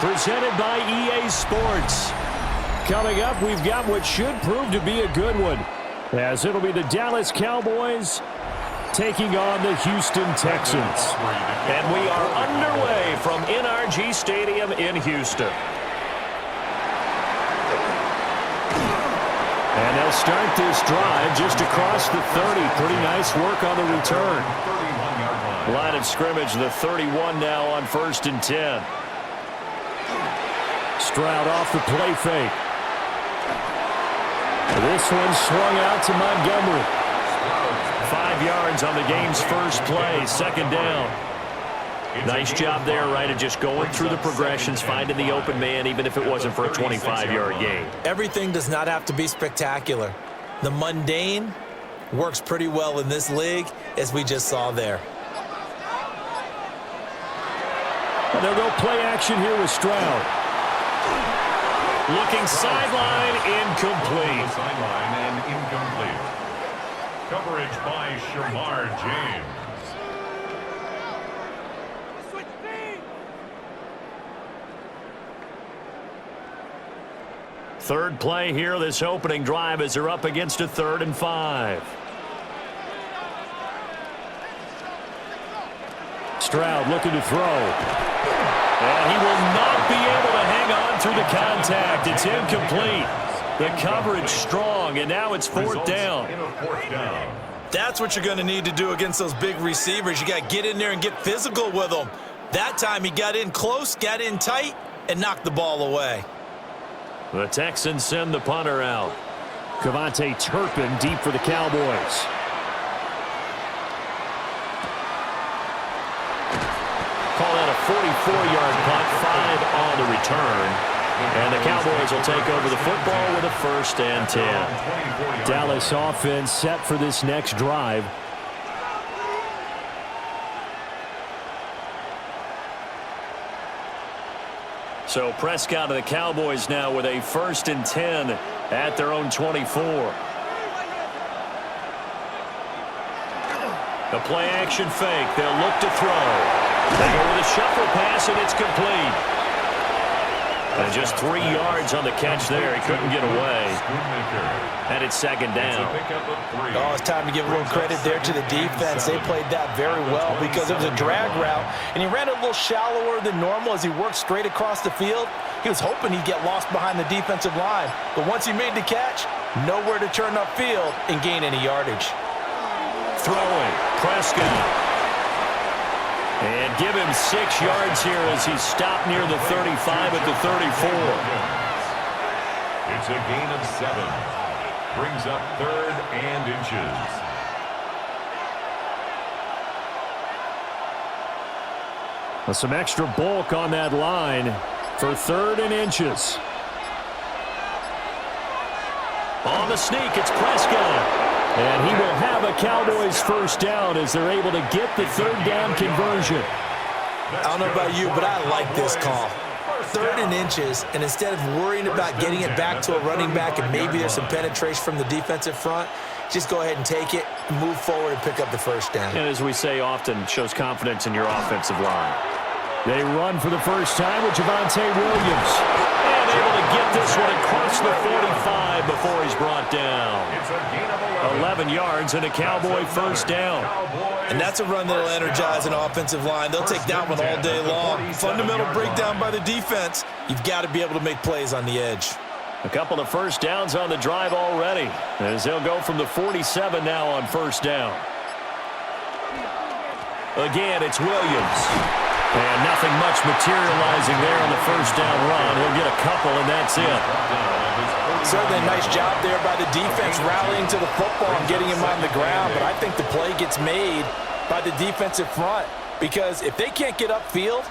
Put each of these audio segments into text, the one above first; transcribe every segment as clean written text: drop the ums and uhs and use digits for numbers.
presented by EA Sports. Coming up, we've got what should prove to be a good one, as it'll be the Dallas Cowboys taking on the Houston Texans. And we are underway from NRG Stadium in Houston. And they'll start this drive just across the 30. Pretty nice work on the return. Line of scrimmage, the 31 now on 1st and 10. Stroud off the play fake. This one swung out to Montgomery. 5 yards on the game's first play, 2nd down. Nice job there, right, of just going through the progressions, finding the open man, even if it wasn't for a 25-yard gain. Everything does not have to be spectacular. The mundane works pretty well in this league, as we just saw there. And they'll go play action here with Stroud. Looking sideline, incomplete. Sideline and incomplete. Coverage by Shamar James. Third play here, this opening drive, as they're up against a 3rd and 5. Stroud looking to throw. And he will not be able to hang on through the contact. It's incomplete. The coverage strong, and now it's 4th down. That's what you're going to need to do against those big receivers. You got to get in there and get physical with them. That time he got in close, got in tight, and knocked the ball away. The Texans send the punter out. Cavante Turpin deep for the Cowboys. Call that a 44-yard punt, 5 on the return. And the Cowboys will take over the football with a 1st and 10. Dallas offense set for this next drive. So Prescott of the Cowboys now with a 1st and 10 at their own 24. The play action fake. They'll look to throw. They go with a shuffle pass, and it's complete. And just 3 yards on the catch there. He couldn't get away. And it's 2nd down. Oh, it's time to give a little credit there to the defense. They played that very well because it was a drag route, and he ran a little shallower than normal as he worked straight across the field. He was hoping he'd get lost behind the defensive line, but once he made the catch, nowhere to turn upfield and gain any yardage. Throwing, Prescott. And give him 6 yards here as he stopped near the 35 at the 34. It's a gain of 7. Brings up 3rd and inches. Well, some extra bulk on that line for 3rd and inches. On the sneak, it's Prescott. And he will have a Cowboys 1st down as they're able to get the 3rd down conversion. I don't know about you, but I like this call. 3rd and inches, and instead of worrying about getting it back to a running back and maybe there's some penetration from the defensive front, just go ahead and take it, move forward, and pick up the 1st down. And as we say often, shows confidence in your offensive line. They run for the first time with Javonte Williams. And able to get this one across the 45 before he's brought down. 11 yards and a Cowboy 1st down. And that's a run that'll energize an offensive line. They'll take that one all day long. Fundamental breakdown by the defense. You've got to be able to make plays on the edge. A couple of 1st downs on the drive already, as they'll go from the 47 now on 1st down. Again, it's Williams. And nothing much materializing there on the 1st down run. He'll get a couple, and that's it. Certainly a nice job there by the defense rallying to the football and getting him on the ground, but I think the play gets made by the defensive front because if they can't get upfield,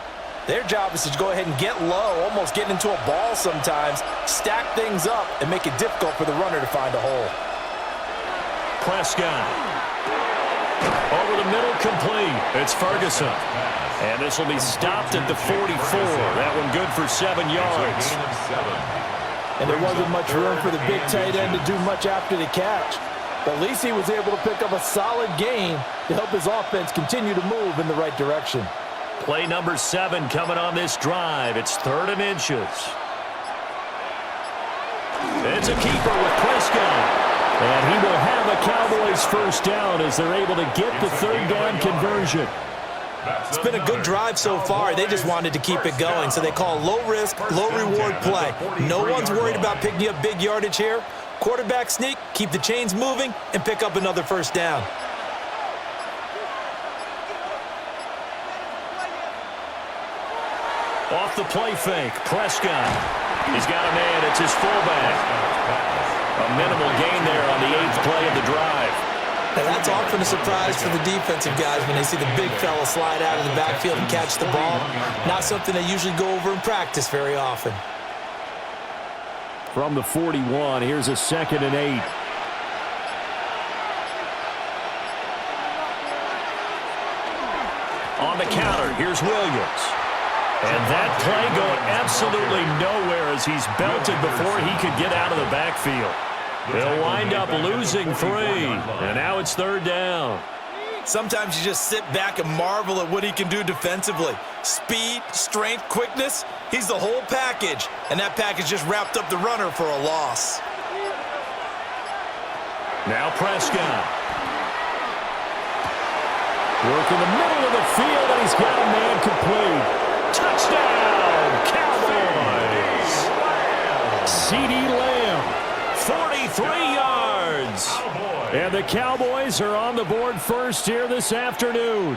their job is to go ahead and get low, almost get into a ball sometimes, stack things up, and make it difficult for the runner to find a hole. Prescott. Over the middle, complete. It's Ferguson. And this will be stopped at the 44. That one good for 7 yards. And there wasn't much room for the big tight end to do much after the catch. But at least he was able to pick up a solid gain to help his offense continue to move in the right direction. Play number 7 coming on this drive. It's 3rd and inches. It's a keeper with Prescott. And he will have a Cowboys first down as they're able to get the 3rd down conversion. It's been a good drive so far. They just wanted to keep it going, so they call low-risk, low-reward play. No one's worried about picking up big yardage here. Quarterback sneak, keep the chains moving, and pick up another first down. Off the play fake, Prescott. He's got a man. It's his fullback. A minimal gain there on the 8th play of the drive. Now that's often a surprise for the defensive guys when they see the big fella slide out of the backfield and catch the ball. Not something they usually go over in practice very often. From the 41, here's a 2nd and 8. On the counter, here's Williams. And that play going absolutely nowhere as he's belted before he could get out of the backfield. They'll wind up losing 3, and now it's 3rd down. Sometimes you just sit back and marvel at what he can do defensively. Speed, strength, quickness, he's the whole package. And that package just wrapped up the runner for a loss. Now Prescott. Work in the middle of the field, and he's got a man complete. Touchdown, Cowboys! CeeDee Lamb, 43 yards. And the Cowboys are on the board first here this afternoon.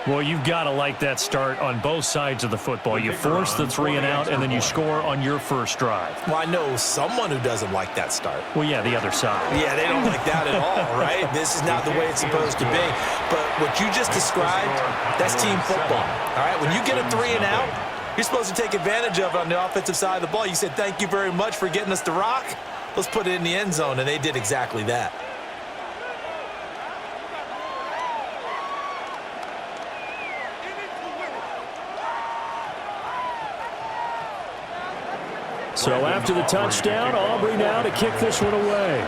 Well, you've got to like that start on both sides of the football. You force the 3 and out, and then you score on your first drive. Well, I know someone who doesn't like that start. Well, yeah, the other side. Yeah, they don't like that at all, right? This is not the way it's supposed to be. But what you just described, that's team football, all right? When you get a 3 and out, you're supposed to take advantage of it on the offensive side of the ball. You said, thank you very much for getting us the rock. Let's put it in the end zone, and they did exactly that. So after the touchdown, Aubrey now to kick this one away.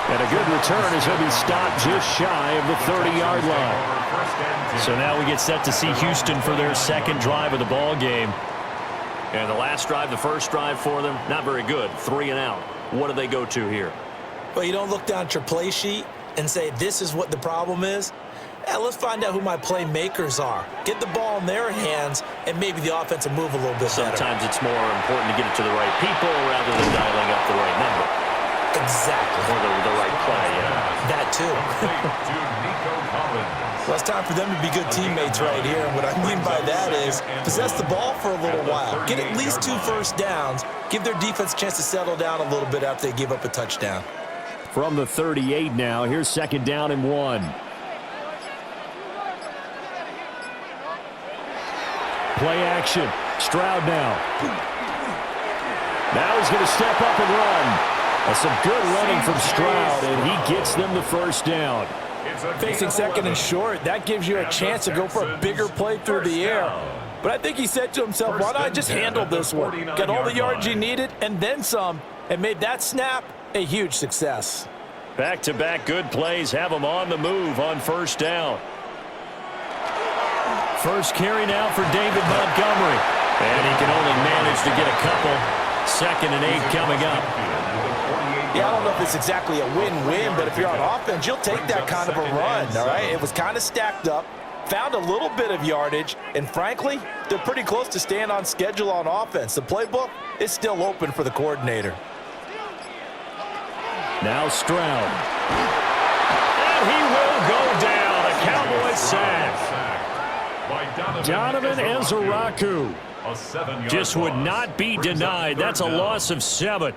And a good return as he'll be stopped just shy of the 30-yard line. So now we get set to see Houston for their 2nd drive of the ball game. And the last drive, the first drive for them, not very good. 3 and out. What do they go to here? Well, you don't look down at your play sheet and say, this is what the problem is. Let's find out who my playmakers are. Get the ball in their hands, and maybe the offense will move a little bit better. Sometimes it's more important to get it to the right people rather than dialing up the right number. Exactly. Or the right play, yeah. That too. Well, it's time for them to be good teammates right here. And what I mean by that is possess the ball for a little while. Get at least 2 first downs. Give their defense a chance to settle down a little bit after they give up a touchdown. From the 38 now, here's 2nd down and 1. Play action. Stroud now. Now he's going to step up and run. That's some good running from Stroud, and he gets them the first down. Facing 2nd and short, that gives you a chance to go for a bigger play through the air. But I think he said to himself, why not I just handle this one? Got all the yards he needed and then some, and made that snap a huge success. Back-to-back good plays have him on the move on first down. First carry now for David Montgomery. And he can only manage to get a couple. 2nd and 8 coming up. Yeah, I don't know if it's exactly a win-win, but if you're on offense, you'll take that kind of a run, all right? It was kind of stacked up, found a little bit of yardage, and frankly, they're pretty close to staying on schedule on offense. The playbook is still open for the coordinator. Now Stroud. And he will go down. A Cowboys sack. Donovan Ezeraku just would not be denied. That's a loss of 7.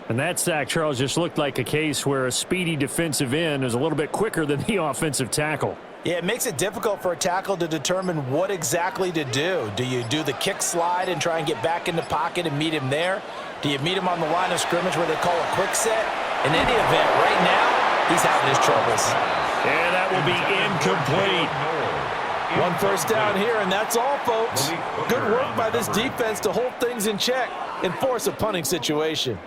And that sack, Charles, just looked like a case where a speedy defensive end is a little bit quicker than the offensive tackle. Yeah, it makes it difficult for a tackle to determine what exactly to do. Do you do the kick slide and try and get back in the pocket and meet him there? Do you meet him on the line of scrimmage where they call a quick set? In any event, right now, he's having his troubles. And that will be incomplete. 1 first down here, and that's all, folks. Good work by this defense to hold things in check and force a punting situation.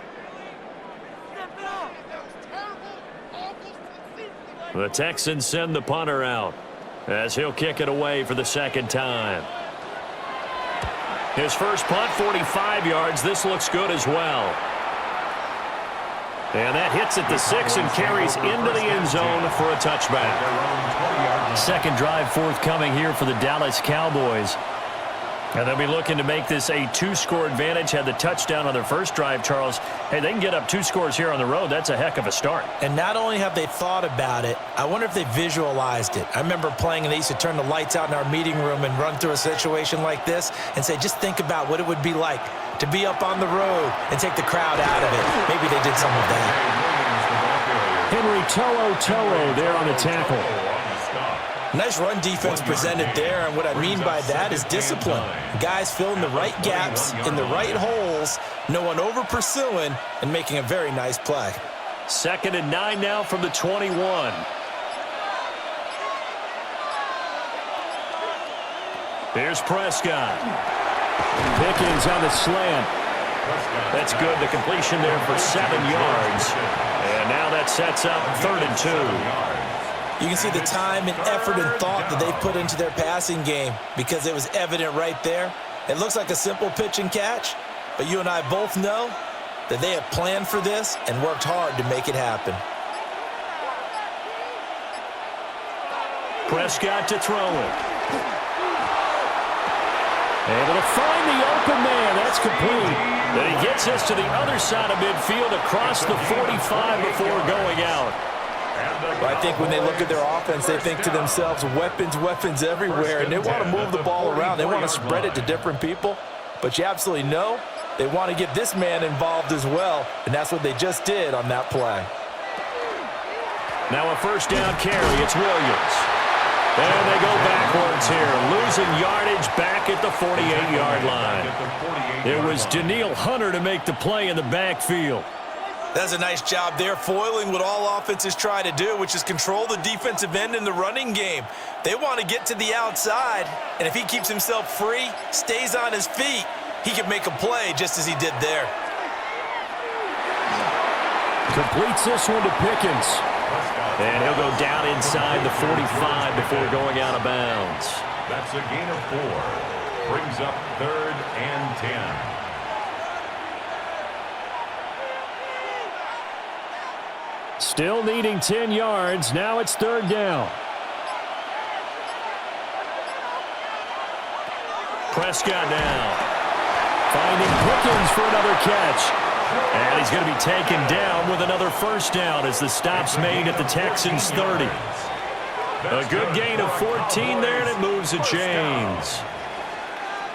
The Texans send the punter out as he'll kick it away for the second time. His first punt, 45 yards. This looks good as well. And that hits at the 6 and carries into the end zone for a touchback. Second drive forthcoming here for the Dallas Cowboys. And they'll be looking to make this a 2-score advantage. Had the touchdown on their first drive, Charles. Hey, they can get up 2 scores here on the road. That's a heck of a start. And not only have they thought about it, I wonder if they visualized it. I remember playing, and they used to turn the lights out in our meeting room and run through a situation like this and say, just think about what it would be like to be up on the road and take the crowd out of it. Maybe they did some of that. Henry To'o there on the tackle. Nice run defense presented there, and what I mean by that is discipline. Guys filling the right gaps in the right holes, no one over pursuing, and making a very nice play. 2nd and 9 now from the 21. Here's Prescott. Pickens on the slant. That's good. The completion there for 7 yards. And now that sets up 3rd and 2. You can see the time and effort and thought that they put into their passing game because it was evident right there. It looks like a simple pitch and catch, but you and I both know that they have planned for this and worked hard to make it happen. Prescott to throw it. Able to find the open man. That's complete. Then he gets us to the other side of midfield across the 45 before going out. I think when they look at their offense, they think to themselves, weapons everywhere, and they want to move the ball around. They want to spread it to different people, but you absolutely know they want to get this man involved as well, and that's what they just did on that play. Now a first down carry. It's Williams. And they go backwards here, losing yardage back at the 48-yard line. It was Danielle Hunter to make the play in the backfield. That's a nice job there, foiling what all offenses try to do, which is control the defensive end in the running game. They want to get to the outside, and if he keeps himself free, stays on his feet, he can make a play just as he did there. Completes this one to Pickens. And he'll go down inside the 45 before going out of bounds. That's a gain of 4. Brings up 3rd and 10. Still needing 10 yards. Now it's 3rd down. Prescott now. Finding Pickens for another catch. And he's going to be taken down with another first down as the stop's made at the Texans' 30. A good gain of 14 there, and it moves the chains.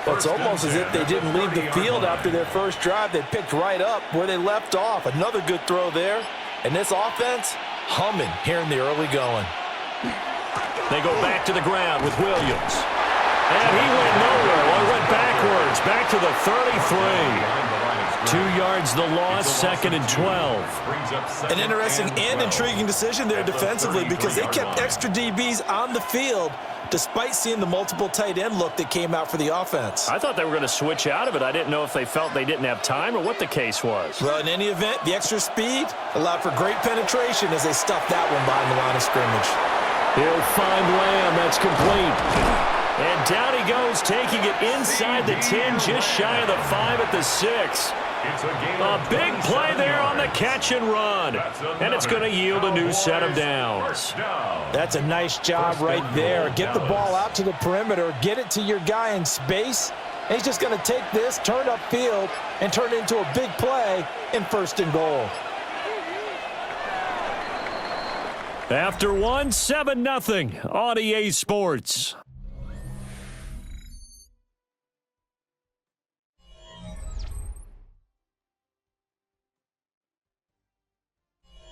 Well, it's almost as if they didn't leave the field after their first drive. They picked right up where they left off. Another good throw there. And this offense, humming here in the early going. They go back to the ground with Williams. And he went nowhere. Well, he went backwards, back to the 33. 2 yards the loss, 2nd and 12. An interesting and intriguing decision there defensively because they kept extra DBs on the field despite seeing the multiple tight end look that came out for the offense. I thought they were going to switch out of it. I didn't know if they felt they didn't have time or what the case was. Well, in any event, the extra speed allowed for great penetration as they stuffed that one behind the line of scrimmage. He'll find Lamb. That's complete. And down he goes, taking it inside the 10, just shy of the 5 at the 6. A big play there on the catch and run. And it's going to yield a new set of downs. That's a nice job right there. Get the ball out to the perimeter, get it to your guy in space. And he's just going to take this, turn upfield, and turn it into a big play in 1st and goal. After 1, 7-0 on EA Sports.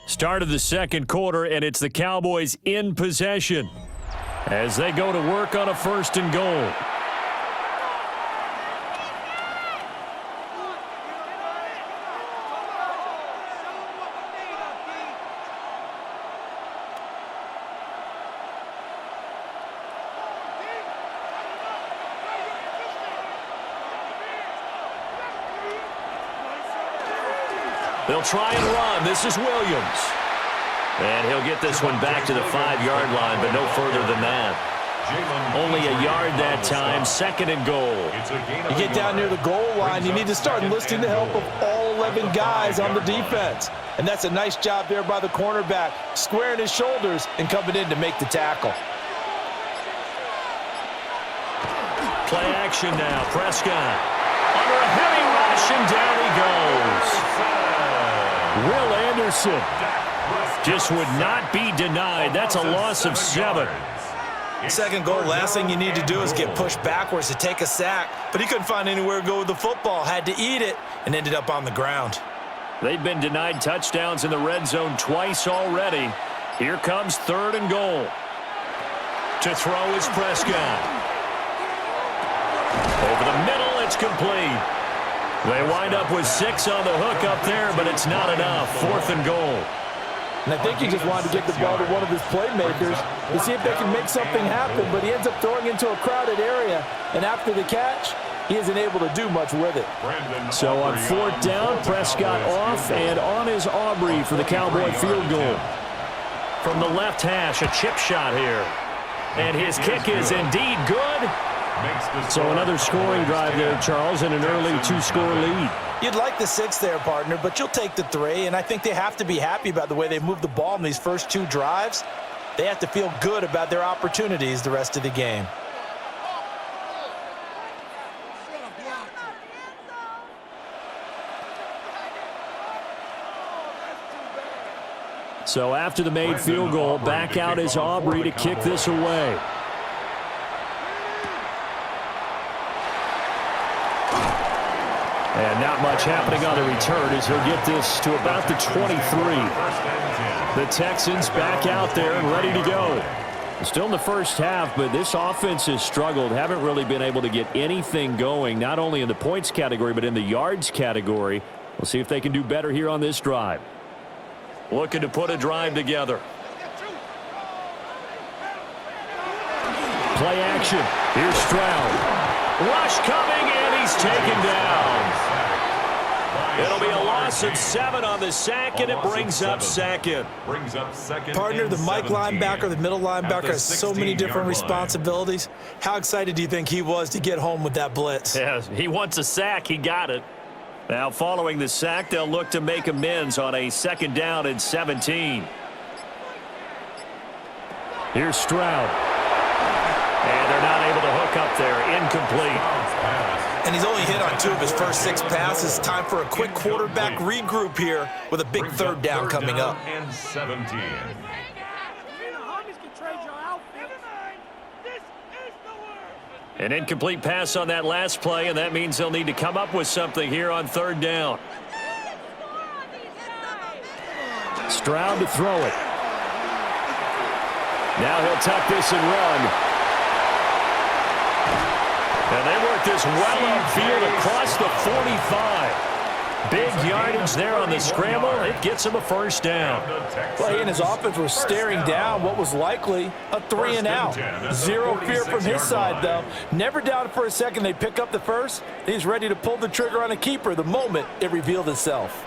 Start of the second quarter, and it's the Cowboys in possession as they go to work on a 1st and goal. They'll try and run. This is Williams. And he'll get this one back to the 5-yard line, but no further than that. Only a yard that time, 2nd and goal. You get down near the goal line, you need to start enlisting the help of all 11 guys on the defense. And that's a nice job there by the cornerback, squaring his shoulders and coming in to make the tackle. Play action now, Prescott. Under a heavy rush, and down he goes. Will Anderson just would not be denied. That's a loss of 7. 2nd goal, last thing you need to do is get pushed backwards to take a sack. But he couldn't find anywhere to go with the football, had to eat it, and ended up on the ground. They've been denied touchdowns in the red zone twice already. Here comes 3rd and goal. To throw is Prescott. Over the middle, it's complete. They wind up with 6 on the hook up there, but it's not enough. 4th and goal. And I think he just wanted to get the ball to one of his playmakers to see if they can make something happen, but he ends up throwing into a crowded area. And after the catch, he isn't able to do much with it. So on 4th down, Prescott off, and on is Aubrey for the Cowboy field goal. From the left hash, a chip shot here. And his kick is indeed good. So another scoring drive there, Charles, and an early 2-score lead. You'd like the 6 there, partner, but you'll take the 3, and I think they have to be happy about the way they moved the ball in these first 2 drives. They have to feel good about their opportunities the rest of the game. So after the made field goal, back out is Aubrey to kick this away. And not much happening on the return as he'll get this to about the 23. The Texans back out there and ready to go. Still in the first half, but this offense has struggled. Haven't really been able to get anything going, not only in the points category, but in the yards category. We'll see if they can do better here on this drive. Looking to put a drive together. Play action. Here's Stroud. Rush coming, and he's taken down. It'll be a loss of 7 on the sack, and it brings up 2nd. Partner, the Mike linebacker, the middle linebacker has so many different responsibilities. How excited do you think he was to get home with that blitz? Yeah, he wants a sack. He got it. Now, following the sack, they'll look to make amends on a 2nd down and 17. Here's Stroud. And they're not able to hook up there. Incomplete. And he's only hit on 2 of his first 6 passes. Time for a quick quarterback regroup here with a big 3rd down coming up. And 17. An incomplete pass on that last play, and that means they'll need to come up with something here on 3rd down. Stroud to throw it. Now he'll tuck this and run. And they work this well upfield across the 45. Big yardage there on the scramble. It gets him a 1st down. Well, he and his offense were staring down what was likely a 3 and out. 0 fear from his side, though. Never doubted for a second they'd pick up the 1st. He's ready to pull the trigger on a keeper the moment it revealed itself.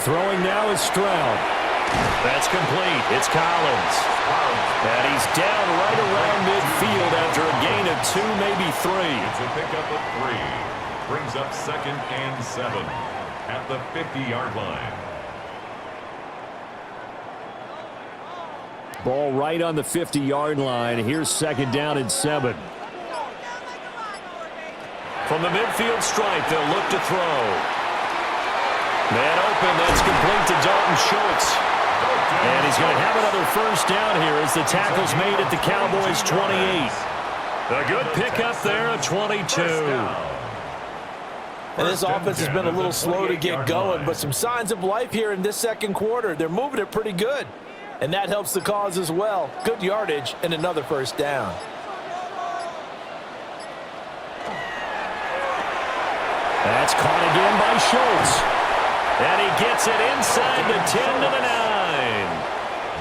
Throwing now is Stroud. That's complete. It's Collins. And he's down right around midfield after a gain of 2, maybe 3. It's a pickup of 3. Brings up 2nd and 7 at the 50-yard line. Ball right on the 50-yard line. Here's 2nd down and 7. From the midfield stripe, they'll look to throw. Man open, that's complete to Dalton Schultz. And he's going to have another 1st down here as the tackle's made at the Cowboys' 28. A good pickup there at 22. And this offense has been a little slow to get going, but some signs of life here in this 2nd quarter. They're moving it pretty good, and that helps the cause as well. Good yardage and another 1st down. That's caught again by Schultz. And he gets it inside the 10 to the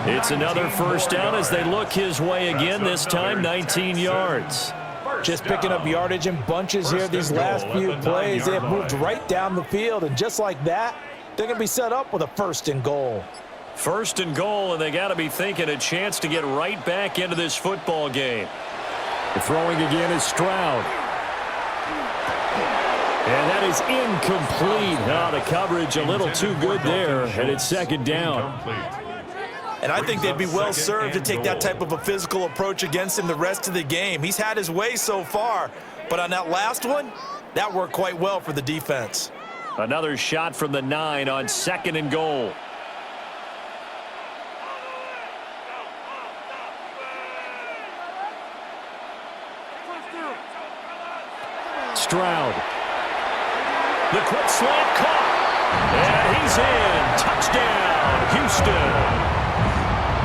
9. It's another 1st down as they look his way again, this time 19 yards. Just picking up yardage in bunches here these last few plays. They have moved right down the field, and just like that, they're going to be set up with a 1st and goal. 1st and goal, and they got to be thinking a chance to get right back into this football game. The throwing again is Stroud. And that is incomplete. Oh, the coverage a little too good there, and it's 2nd down. And I think they'd be well served to take that type of a physical approach against him the rest of the game. He's had his way so far, but on that last one, that worked quite well for the defense. Another shot from the 9 on 2nd and goal. Stroud. The quick slant caught. And he's in. Touchdown, Houston.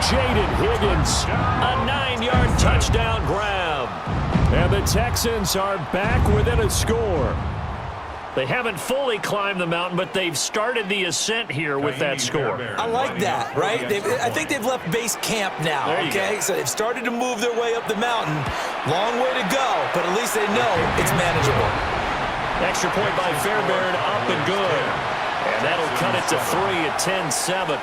Jaden Higgins, a 9-yard touchdown grab. And the Texans are back within a score. They haven't fully climbed the mountain, but they've started the ascent here with that score. I like that, right? I think they've left base camp now, okay? So they've started to move their way up the mountain. Long way to go, but at least they know it's manageable. Extra point by Fairbairn, up and good. And that'll cut it to 3 at 10-7.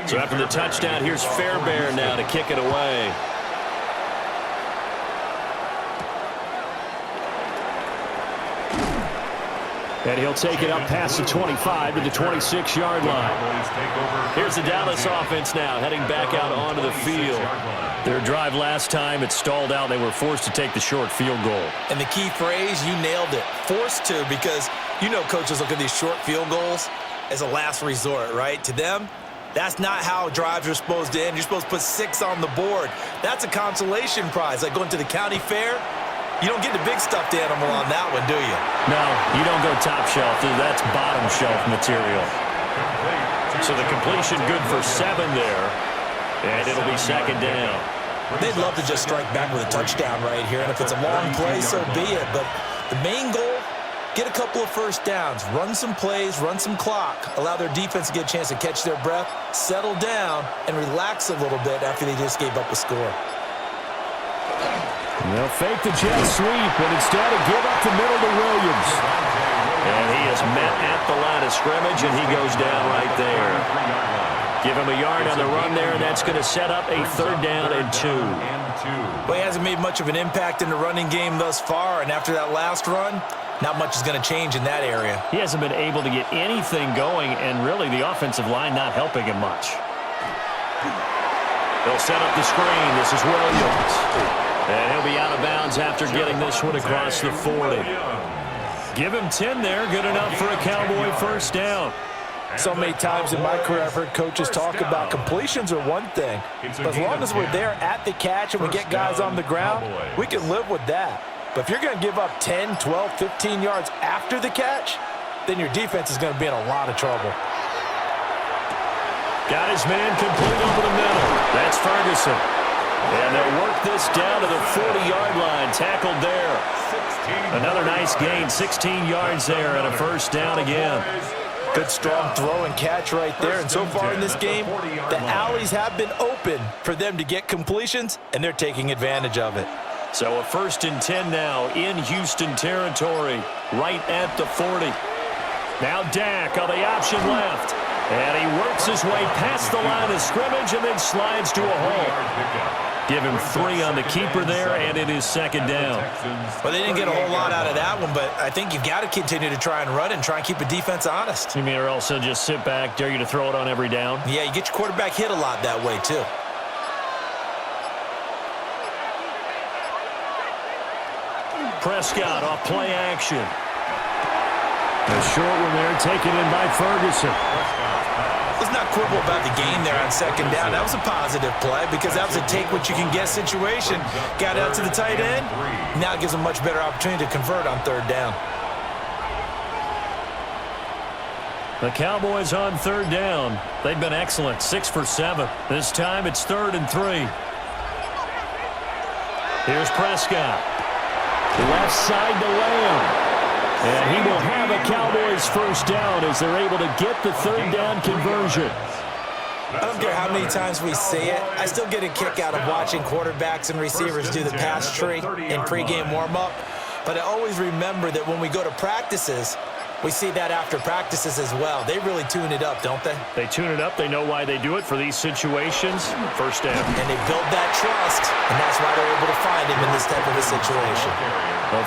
So after the touchdown, here's Fairbairn now to kick it away. And he'll take it up past the 25 to the 26-yard line. Here's the Dallas offense now heading back out onto the field. Their drive last time, it stalled out. They were forced to take the short field goal. And the key phrase, you nailed it. Forced to, because you know coaches look at these short field goals as a last resort, right? To them, that's not how drives are supposed to end. You're supposed to put 6 on the board. That's a consolation prize. Like going to the county fair, you don't get the big stuffed animal on that one, do you? No, you don't go top shelf. That's bottom shelf material. So the completion good for 7 there. And it'll be 2nd down. They'd love to just strike back with a touchdown right here. And if it's a long play, so be it. But the main goal, get a couple of 1st downs, run some plays, run some clock, allow their defense to get a chance to catch their breath, settle down, and relax a little bit after they just gave up a score. They'll fake the jet sweep, and instead of give up the middle to Williams. And he is met at the line of scrimmage, and he goes down right there. Give him a yard on the run there, and that's going to set up a 3rd down and 2. Well, he hasn't made much of an impact in the running game thus far, and after that last run, not much is going to change in that area. He hasn't been able to get anything going, and really the offensive line not helping him much. They'll set up the screen. This is Williams. And he'll be out of bounds after getting this one across the 40. Give him 10 there. Good enough for a Cowboy 1st down. So many times in my career I've heard coaches talk about completions are one thing. But as long as we're there at the catch and we get guys on the ground, we can live with that. But if you're going to give up 10, 12, 15 yards after the catch, then your defense is going to be in a lot of trouble. Got his man complete over the middle. That's Ferguson. And they'll work this down to the 40-yard line. Tackled there. Another nice gain. 16 yards there and a 1st down again. Good strong throw and catch right there. And so far in this game, the alleys have been open for them to get completions, and they're taking advantage of it. So a 1st and 10 now in Houston territory, right at the 40. Now Dak on the option left. And he works his way past the line of scrimmage and then slides to a hole. Give him 3 on the keeper there, and it is 2nd down. Well, they didn't get a whole lot out of that one, but I think you've got to continue to try and run and try and keep the defense honest. You mean, or else just sit back, dare you to throw it on every down? Yeah, you get your quarterback hit a lot that way, too. Prescott off play action. A short one there, taken in by Ferguson. Let's not quibble about the game there on 2nd down. That was a positive play because that was a take-what-you-can-get situation. Got out to the tight end. Now it gives them a much better opportunity to convert on 3rd down. The Cowboys on 3rd down. They've been excellent, 6 for 7. This time it's 3rd and 3. Here's Prescott. Left side to Lamb. And he will have a Cowboys first down as they're able to get the third down conversion. I don't care how many times we see it. I still get a kick out of watching quarterbacks and receivers do the pass tree in pregame warm-up. But I always remember that when we go to practices, we see that after practices as well. They really tune it up, don't they? They tune it up. They know why they do it for these situations. First down. And they build that trust, and that's why they're able to find him in this type of a situation.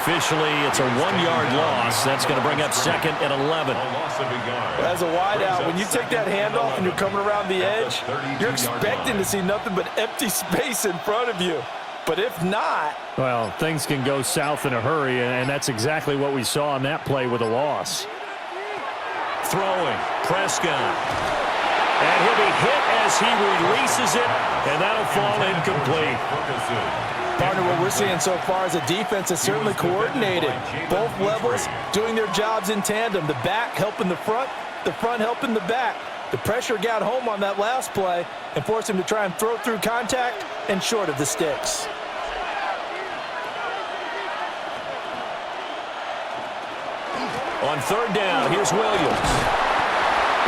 Officially, it's a 1-yard loss. That's going to bring up second and 11. As a wideout, when you take that handoff and you're coming around the edge, you're expecting to see nothing but empty space in front of you. But if not... Well, things can go south in a hurry, and that's exactly what we saw on that play with a loss. Throwing, Prescott. And he'll be hit as he releases it, and that'll fall incomplete. Partner, what we're seeing so far is a defense is certainly coordinated. Both levels doing their jobs in tandem. The back helping the front helping the back. The pressure got home on that last play and forced him to try and throw through contact and short of the sticks. On third down, here's Williams.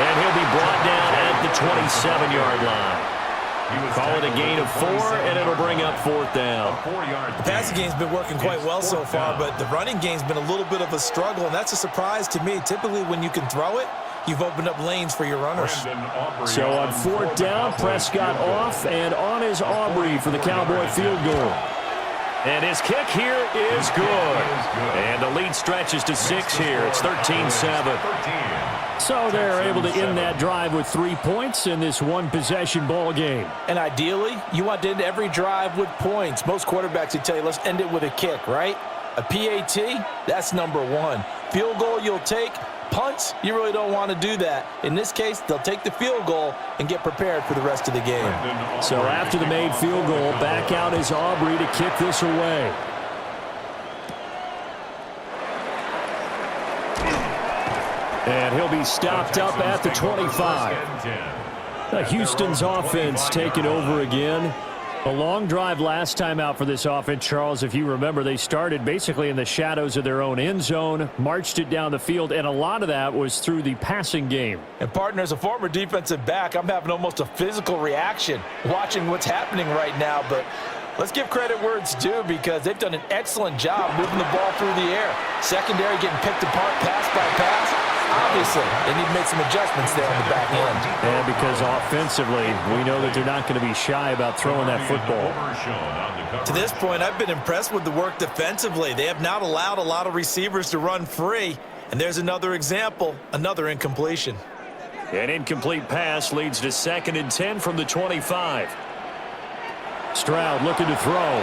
And he'll be brought down at the 27-yard line. Call it a gain of 4, and it'll bring up fourth down. The passing game's been working quite well so far, but the running game's been a little bit of a struggle, and that's a surprise to me. Typically, when you can throw it, you've opened up lanes for your runners. So on fourth down, Prescott off, and on is Aubrey for the Cowboy field goal. And his kick here is good. And the lead stretches to 6 here. It's 13-7. So they're able to end that drive with 3 points in this one-possession ball game. And ideally, you want to end every drive with points. Most quarterbacks would tell you, let's end it with a kick, right? A PAT, that's number 1. Field goal you'll take. Punts, you really don't want to do that. In this case, they'll take the field goal and get prepared for the rest of the game. So after the made field goal, back out is Aubrey to kick this away. And he'll be stopped up at the 25. Houston's offense taking over again. A long drive last time out for this offense, Charles. If you remember, they started basically in the shadows of their own end zone, marched it down the field, and a lot of that was through the passing game. And, partner, as a former defensive back, I'm having almost a physical reaction watching what's happening right now. But let's give credit where it's due because they've done an excellent job moving the ball through the air. Secondary getting picked apart pass by pass. Obviously, they need to make some adjustments there on the back end. And because offensively, we know that they're not going to be shy about throwing that football. To this point, I've been impressed with the work defensively. They have not allowed a lot of receivers to run free. And there's another example, another incompletion. An incomplete pass leads to 2nd and 10 from the 25. Stroud looking to throw.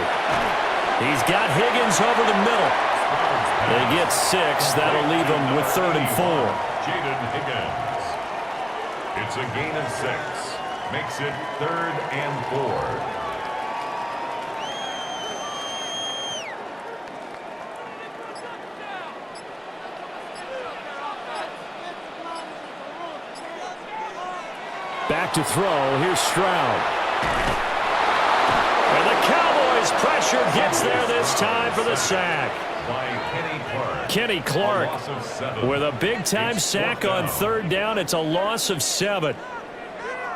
He's got Higgins over the middle. They get 6. That'll leave them with 3rd and 4. Jaden Higgins. It's a gain of 6. Makes it 3rd and 4. Back to throw. Here's Stroud. And the Cowboys pressure gets there this time for the sack. Kenny Clark with a big-time sack on 3rd down. It's a loss of 7.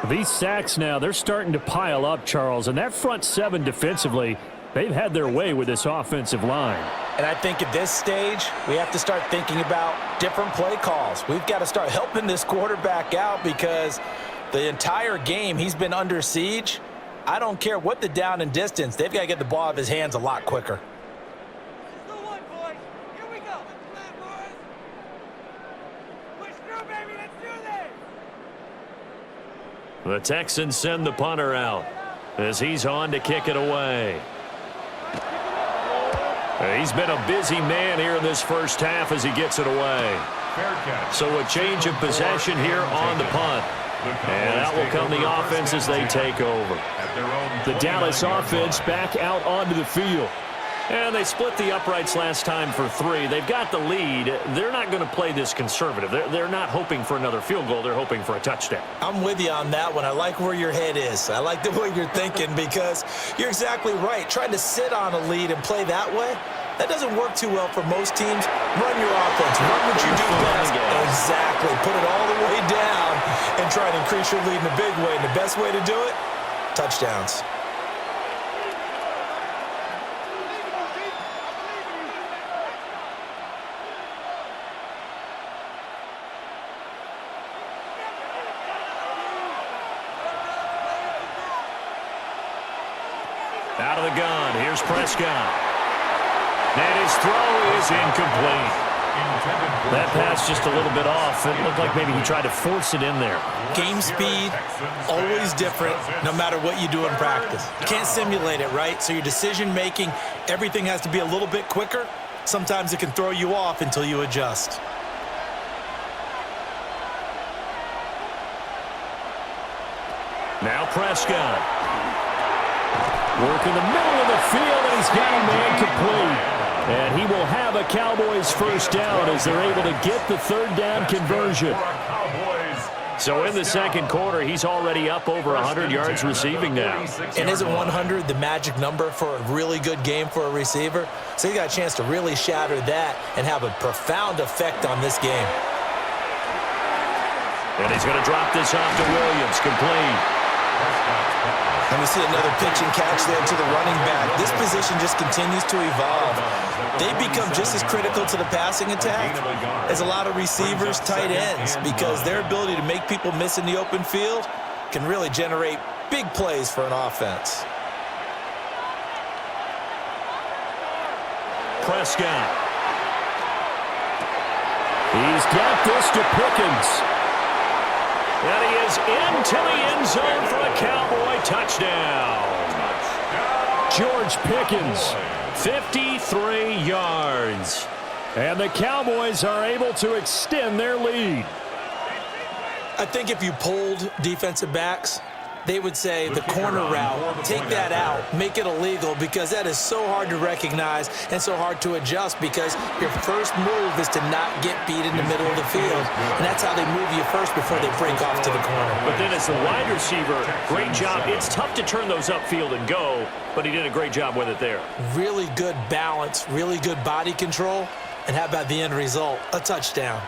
These sacks now, they're starting to pile up, Charles. And that front 7 defensively, they've had their way with this offensive line. And I think at this stage, we have to start thinking about different play calls. We've got to start helping this quarterback out because the entire game he's been under siege. I don't care what the down and distance. They've got to get the ball out of his hands a lot quicker. The Texans send the punter out as he's on to kick it away. He's been a busy man here in this first half as he gets it away. So a change of possession here on the punt. And out will come the offense as they take over. The Dallas offense back out onto the field. And they split the uprights last time for 3. They've got the lead. They're not going to play this conservative. They're not hoping for another field goal. They're hoping for a touchdown. I'm with you on that one. I like where your head is. I like the way you're thinking because you're exactly right. Trying to sit on a lead and play that way, That doesn't work too well for most teams. Run your offense. Run what you do best. Exactly. Put it all the way down and try and increase your lead in a big way. And the best way to do it, touchdowns. Out of the gun, here's Prescott. And his throw is incomplete. That pass just a little bit off. It looked like maybe he tried to force it in there. Game speed, always different, no matter what you do in practice. You can't simulate it, right? So your decision-making, everything has to be a little bit quicker. Sometimes it can throw you off until you adjust. Now Prescott. Work in the middle of the field, and he's got a man complete. And he will have a Cowboys first down as they're able to get the third down conversion. So in the second quarter, he's already up over 100 yards receiving now. And isn't 100 the magic number for a really good game for a receiver? So he got a chance to really shatter that and have a profound effect on this game. And he's going to drop this off to Williams, complete. And we see another pitch and catch there to the running back. This position just continues to evolve. They become just as critical to the passing attack as a lot of receivers, tight ends, because their ability to make people miss in the open field can really generate big plays for an offense. Prescott. He's got this to Pickens. And he is into the end zone for a Cowboy touchdown. George Pickens, 53 yards. And the Cowboys are able to extend their lead. I think if you polled defensive backs, they would say the corner route, take that out, make it illegal, because that is so hard to recognize and so hard to adjust, because your first move is to not get beat in the middle of the field, and that's how they move you first before they break off to the corner. But then as the wide receiver, great job. It's tough to turn those upfield and go, but he did a great job with it there. Really good balance, really good body control, and how about the end result? A touchdown.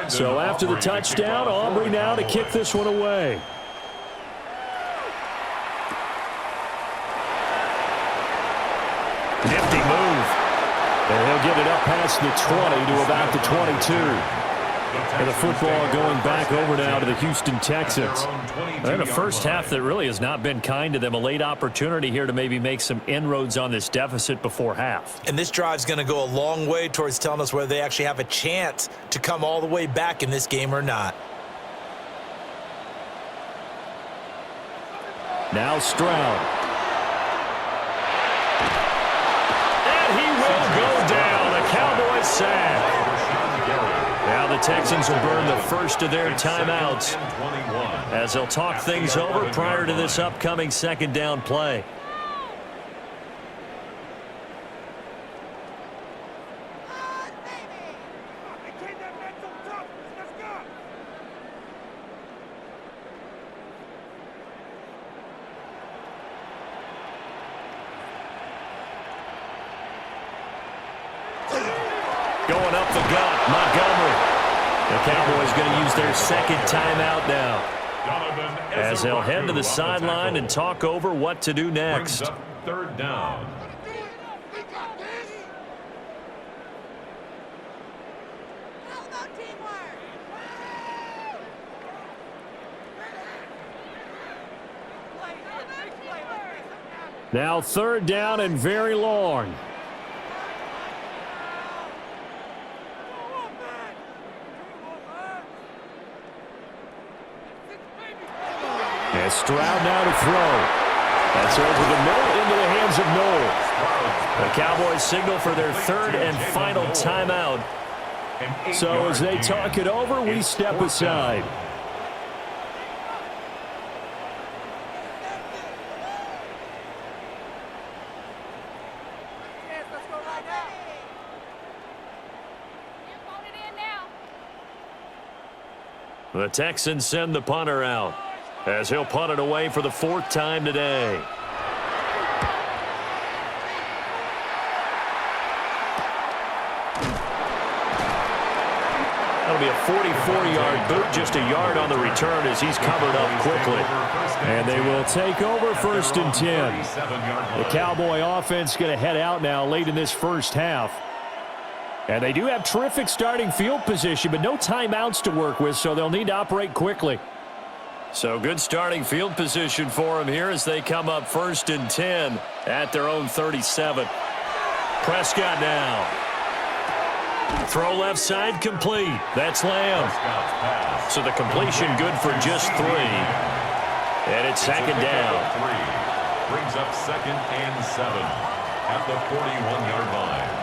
So after the touchdown, Aubrey now to kick this one away. Nifty move. And he'll get it up past the 20 to about the 22. And the football going back over now to the Houston Texans. And a first half that really has not been kind to them. A late opportunity here to maybe make some inroads on this deficit before half. And this drive's going to go a long way towards telling us whether they actually have a chance to come all the way back in this game or not. Now Stroud. And he will go down. A Cowboys sack. Now the Texans will burn the first of their timeouts as they'll talk things over prior to this upcoming second down play. Going up the gut, Montgomery. The Cowboys going to use their second timeout now as they'll head to the sideline and talk over what to do next. Third down. Now third down and very long. And Stroud now to throw. That's over the middle into the hands of Noel. The Cowboys signal for their third and final timeout. So as they talk it over, we step aside. The Texans send the punter out as he'll punt it away for the 4th time today. That'll be a 44-yard boot, just a yard on the return as he's covered up quickly. And they will take over 1st and 10. The Cowboy offense going to head out now late in this first half. And they do have terrific starting field position, but no timeouts to work with, so they'll need to operate quickly. So good starting field position for them here as they come up 1st and 10 at their own 37. Prescott now. Throw left side complete. That's Lamb. So the completion good for just 3. And it's 2nd down. Brings up 2nd and 7 at the 41-yard line.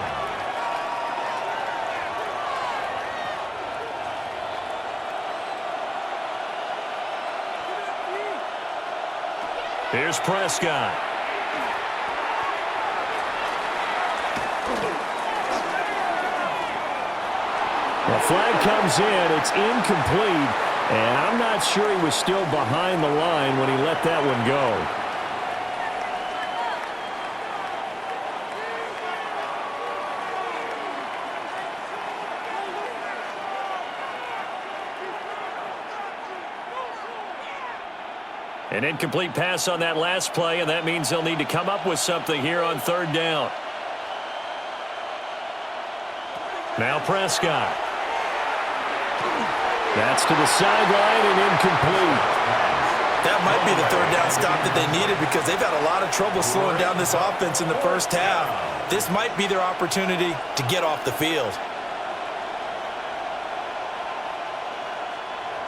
Here's Prescott. The flag comes in. It's incomplete. And I'm not sure he was still behind the line when he let that one go. An incomplete pass on that last play, and that means they'll need to come up with something here on 3rd down. Now Prescott. That's to the sideline and incomplete. That might be the 3rd down stop that they needed because they've had a lot of trouble slowing down this offense in the first half. This might be their opportunity to get off the field.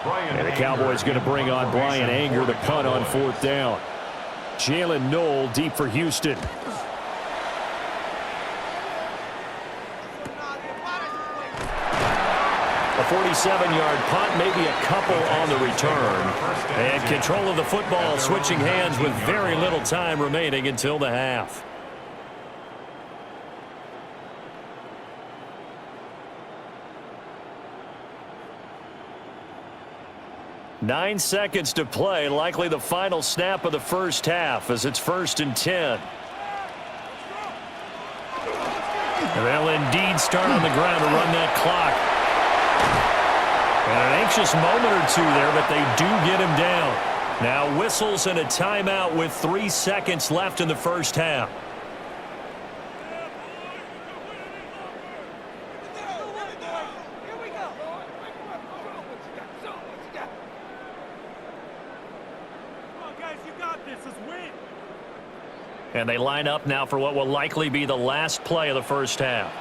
And the Cowboys going to bring on Brian Anger to punt on 4th down. Jalen Knoll deep for Houston. A 47-yard punt, maybe a couple on the return. And control of the football switching hands with very little time remaining until the half. Nine seconds to play, likely the final snap of the first half as it's 1st and 10. And they'll indeed start on the ground to run that clock. And an anxious moment or two there, but they do get him down. Now whistles and a timeout with 3 seconds left in the first half. And they line up now for what will likely be the last play of the first half.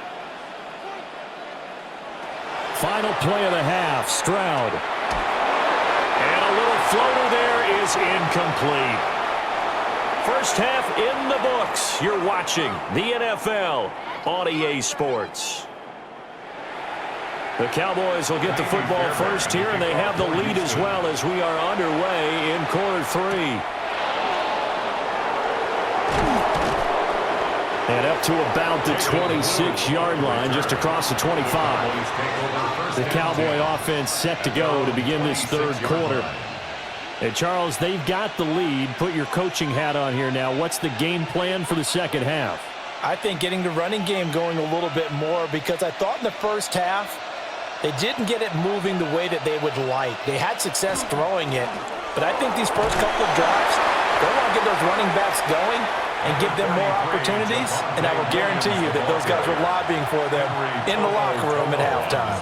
Final play of the half, Stroud. And a little floater there is incomplete. First half in the books. You're watching the NFL on EA Sports. The Cowboys will get the football first here, and they have the lead as well as we are underway in quarter 3. And up to about the 26-yard line, just across the 25. The Cowboy offense set to go to begin this third quarter. And, Charles, they've got the lead. Put your coaching hat on here now. What's the game plan for the second half? I think getting the running game going a little bit more because I thought in the first half they didn't get it moving the way that they would like. They had success throwing it, but I think these first couple of drives, they want to get those running backs going and give them more opportunities, and I will guarantee you that those guys were lobbying for them in the locker room at halftime.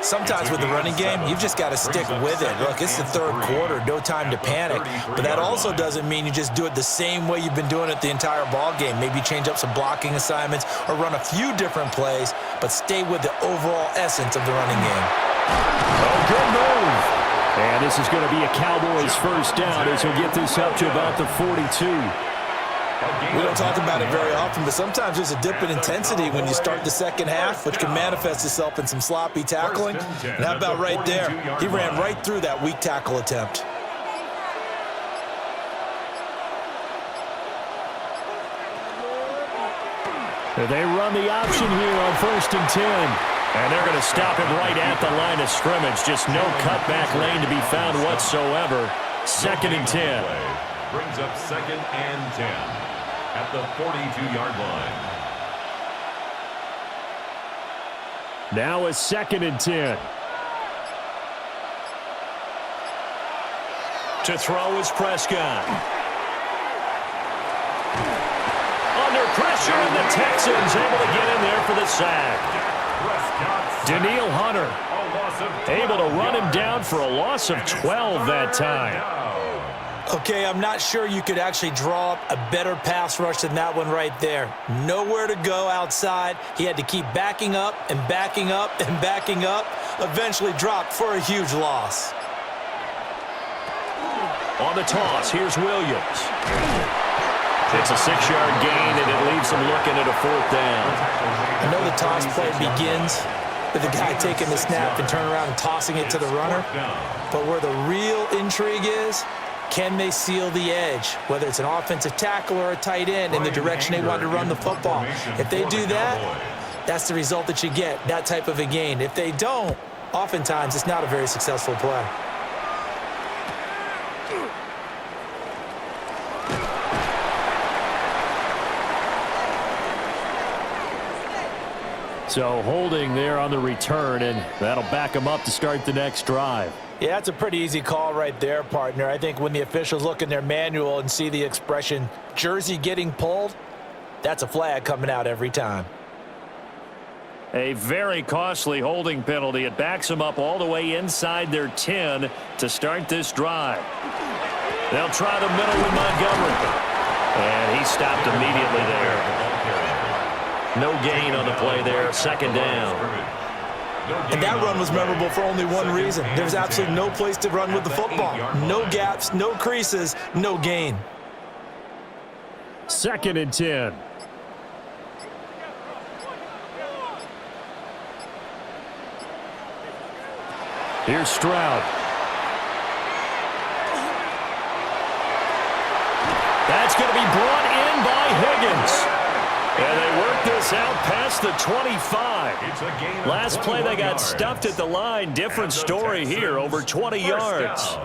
Sometimes with the running game, you've just got to stick with it. Look, it's the third quarter, no time to panic, but that also doesn't mean you just do it the same way you've been doing it the entire ball game. Maybe change up some blocking assignments or run a few different plays, but stay with the overall essence of the running game. Oh, good move. And this is going to be a Cowboys first down as he'll get this up to about the 42. We don't talk about it very often, but sometimes there's a dip in intensity when you start the second half, which can manifest itself in some sloppy tackling. And how about right there? He ran right through that weak tackle attempt. They run the option here on 1st and 10. And they're going to stop him right at the line of scrimmage. Just no cutback lane to be found whatsoever. 2nd and 10. Brings up 2nd and 10 at the 42-yard line. Now a 2nd and 10. To throw is Prescott. Under pressure, and the Texans able to get in there for the sack. Danielle Hunter able to run him down for a loss of 12 that time. Okay, I'm not sure you could actually draw up a better pass rush than that one right there. Nowhere to go outside. He had to keep backing up and backing up and backing up. Eventually dropped for a huge loss. On the toss, here's Williams. It's a 6-yard gain, and it leaves him looking at a 4th down. I know the toss play begins with the guy taking the snap and turning around and tossing it to the runner. But where the real intrigue is, can they seal the edge, whether it's an offensive tackle or a tight end, in the direction they want to run the football? If they do that, that's the result that you get, that type of a gain. If they don't, oftentimes it's not a very successful play. So holding there on the return, and that'll back them up to start the next drive. Yeah, that's a pretty easy call right there, partner. I think when the officials look in their manual and see the expression, jersey getting pulled, that's a flag coming out every time. A very costly holding penalty. It backs them up all the way inside their 10 to start this drive. They'll try the middle with Montgomery. And he stopped immediately there. No gain on the play there, 2nd down. And that run was memorable for only one reason. There was absolutely no place to run with the football. No gaps, no creases, no gain. 2nd and 10. Here's Stroud. That's going to be brought in by Higgins. And they work this out past the 25. Last play they got stuffed at the line. Different story here, over 20 yards.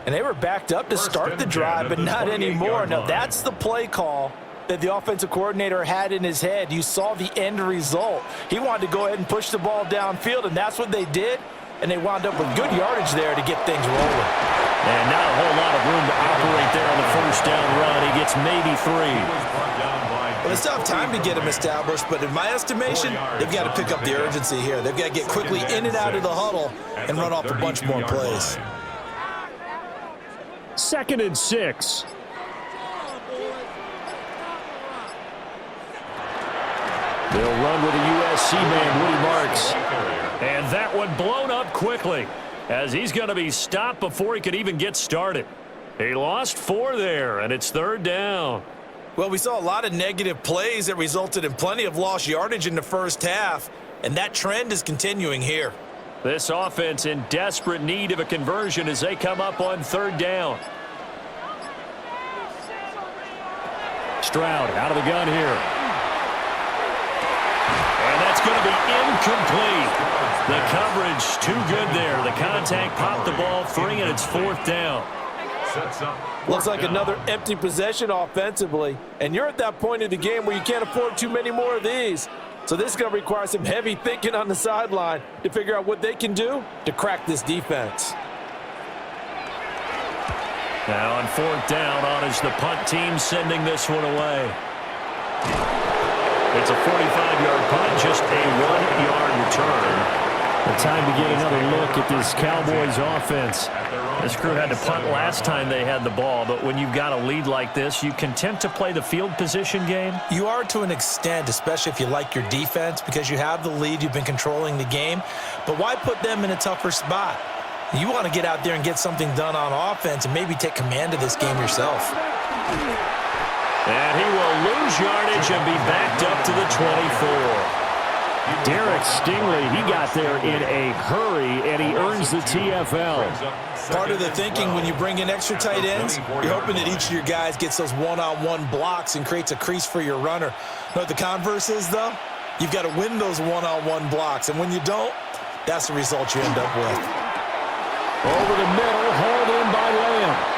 And they were backed up to start the drive, but not anymore. Now, that's the play call that the offensive coordinator had in his head. You saw the end result. He wanted to go ahead and push the ball downfield, and that's what they did. And they wound up with good yardage there to get things rolling. And not a whole lot of room to operate there on the 1st down run. He gets maybe 3. Well, they still have time to get him established, but in my estimation, they've got to pick up the urgency here. They've got to get quickly in and out of the huddle and run off a bunch more plays. 2nd and 6. They'll run with a USC man, Woody Marks. And that one blown up quickly as he's going to be stopped before he could even get started. He lost 4 there, and it's 3rd down. Well, we saw a lot of negative plays that resulted in plenty of lost yardage in the first half, and that trend is continuing here. This offense in desperate need of a conversion as they come up on 3rd down. Stroud out of the gun here. And that's going to be incomplete. The coverage too good there. The contact popped the ball free, and it's 4th down. Looks like another empty possession offensively, and you're at that point in the game where you can't afford too many more of these. So this is going to require some heavy thinking on the sideline to figure out what they can do to crack this defense. Now on 4th down, on is the punt team sending this one away. It's a 45-yard punt, just a 1-yard return. The time to get another look at this Cowboys offense. This crew had to punt last time they had the ball, but when you've got a lead like this, you content to play the field position game? You are to an extent, especially if you like your defense, because you have the lead, you've been controlling the game. But why put them in a tougher spot? You want to get out there and get something done on offense and maybe take command of this game yourself. And he will lose yardage and be backed up to the 24. Derek Stingley, he got there in a hurry, and he earns the TFL. Part of the thinking when you bring in extra tight ends, you're hoping that each of your guys gets those one-on-one blocks and creates a crease for your runner. You know what the converse is, though? You've got to win those one-on-one blocks, and when you don't, that's the result you end up with. Over the middle, hauled in by Lamb.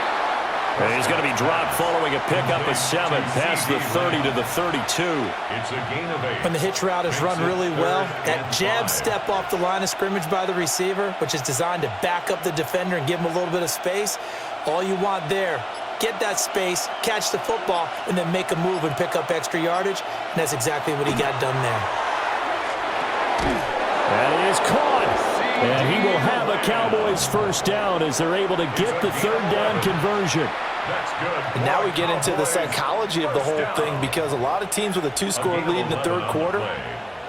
And he's going to be dropped following a pickup of 7 past the 30 to the 32. It's a gain of 8. When the hitch route is run really well, that jab step off the line of scrimmage by the receiver, which is designed to back up the defender and give him a little bit of space, all you want there, get that space, catch the football, and then make a move and pick up extra yardage, and that's exactly what he got done there. And he is caught. And he will have a Cowboys first down as they're able to get the third down conversion. That's good. And now we get into the psychology of the whole thing, because a lot of teams with a 2-score lead in the third quarter,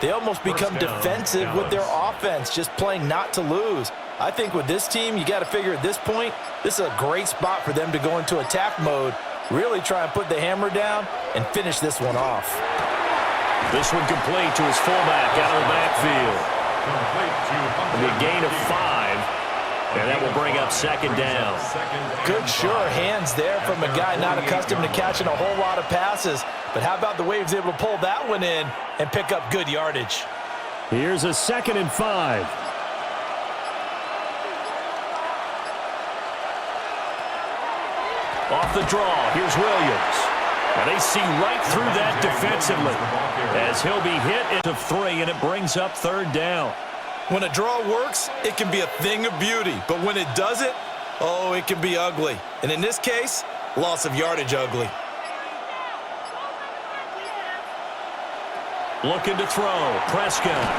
they almost become defensive with their offense, just playing not to lose. I think with this team, you got to figure at this point, this is a great spot for them to go into attack mode, really try and put the hammer down and finish this one off. This one complete to his fullback out of the backfield. A gain of 5, and that will bring up second down. Good, sure hands there from a guy not accustomed to catching a whole lot of passes. But how about the way he was able to pull that one in and pick up good yardage? Here's a 2nd and 5. Off the draw, here's Williams. And they see right through that defensively as he'll be hit into 3, and it brings up third down. When a draw works, it can be a thing of beauty. But when it doesn't, oh, it can be ugly. And in this case, loss of yardage ugly. Looking to throw. Prescott.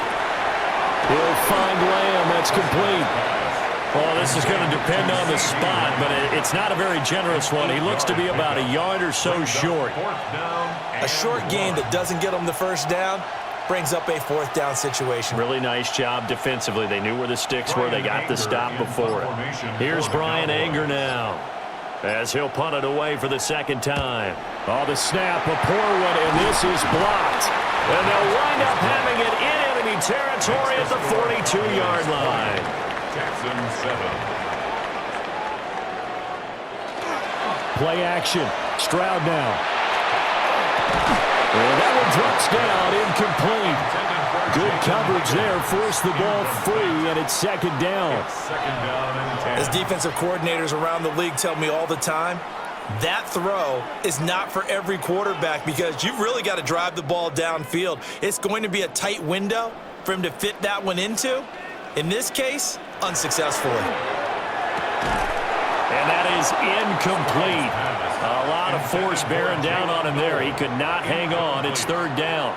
He'll find Lamb. That's complete. Well, this is going to depend on the spot, but it's not a very generous one. He looks to be about a yard or so short. A short gain that doesn't get him the first down brings up a 4th down situation. Really nice job defensively. They knew where the sticks were. They got the stop before it. Here's Brian Anger now as he'll punt it away for the 2nd time. Oh, the snap, a poor one, and this is blocked. And they'll wind up having it in enemy territory at the 42-yard line. Texans 7. Play action. Stroud now. And that one drops down, incomplete. Good coverage there. Forced the ball free, and it's 2nd down. Second down and 10. As defensive coordinators around the league tell me all the time, that throw is not for every quarterback, because you've really got to drive the ball downfield. It's going to be a tight window for him to fit that one into. In this case, unsuccessfully. And that is incomplete. A lot of force bearing down on him there. He could not hang on. It's 3rd down.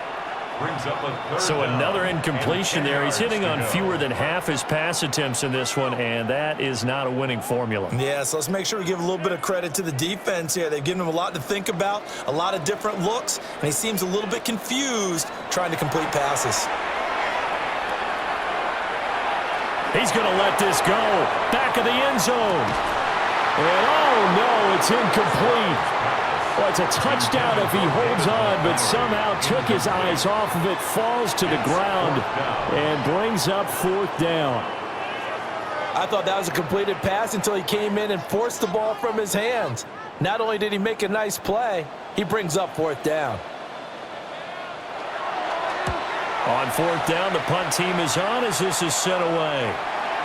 So another incompletion there. He's hitting on fewer than half his pass attempts in this one, and that is not a winning formula. Yeah, so let's make sure we give a little bit of credit to the defense here. They've given him a lot to think about, a lot of different looks, and he seems a little bit confused trying to complete passes. He's going to let this go. Back of the end zone. And oh, no, it's incomplete. Well, it's a touchdown if he holds on, but somehow took his eyes off of it, falls to the ground, and brings up 4th down. I thought that was a completed pass until he came in and forced the ball from his hands. Not only did he make a nice play, he brings up 4th down. On 4th down, the punt team is on as this is set away.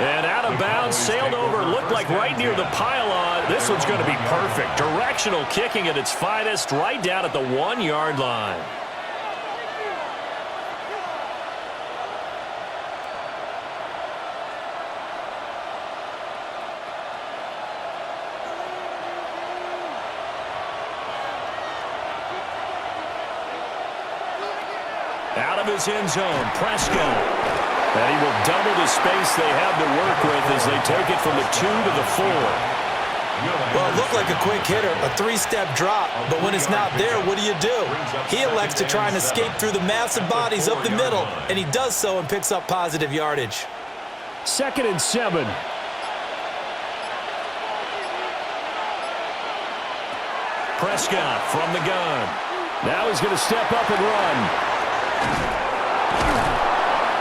And out of bounds, sailed over, looked like right near the pylon. This one's going to be perfect. Directional kicking at its finest, right down at the 1-yard line. Out of his end zone, Prescott. And he will double the space they have to work with as they take it from the 2 to the 4. Well, it looked like a quick hitter, a 3-step drop, but when it's not there, what do? He elects to try and escape through the massive bodies up the middle, and he does so and picks up positive yardage. 2nd and 7. Prescott from the gun. Now he's going to step up and run.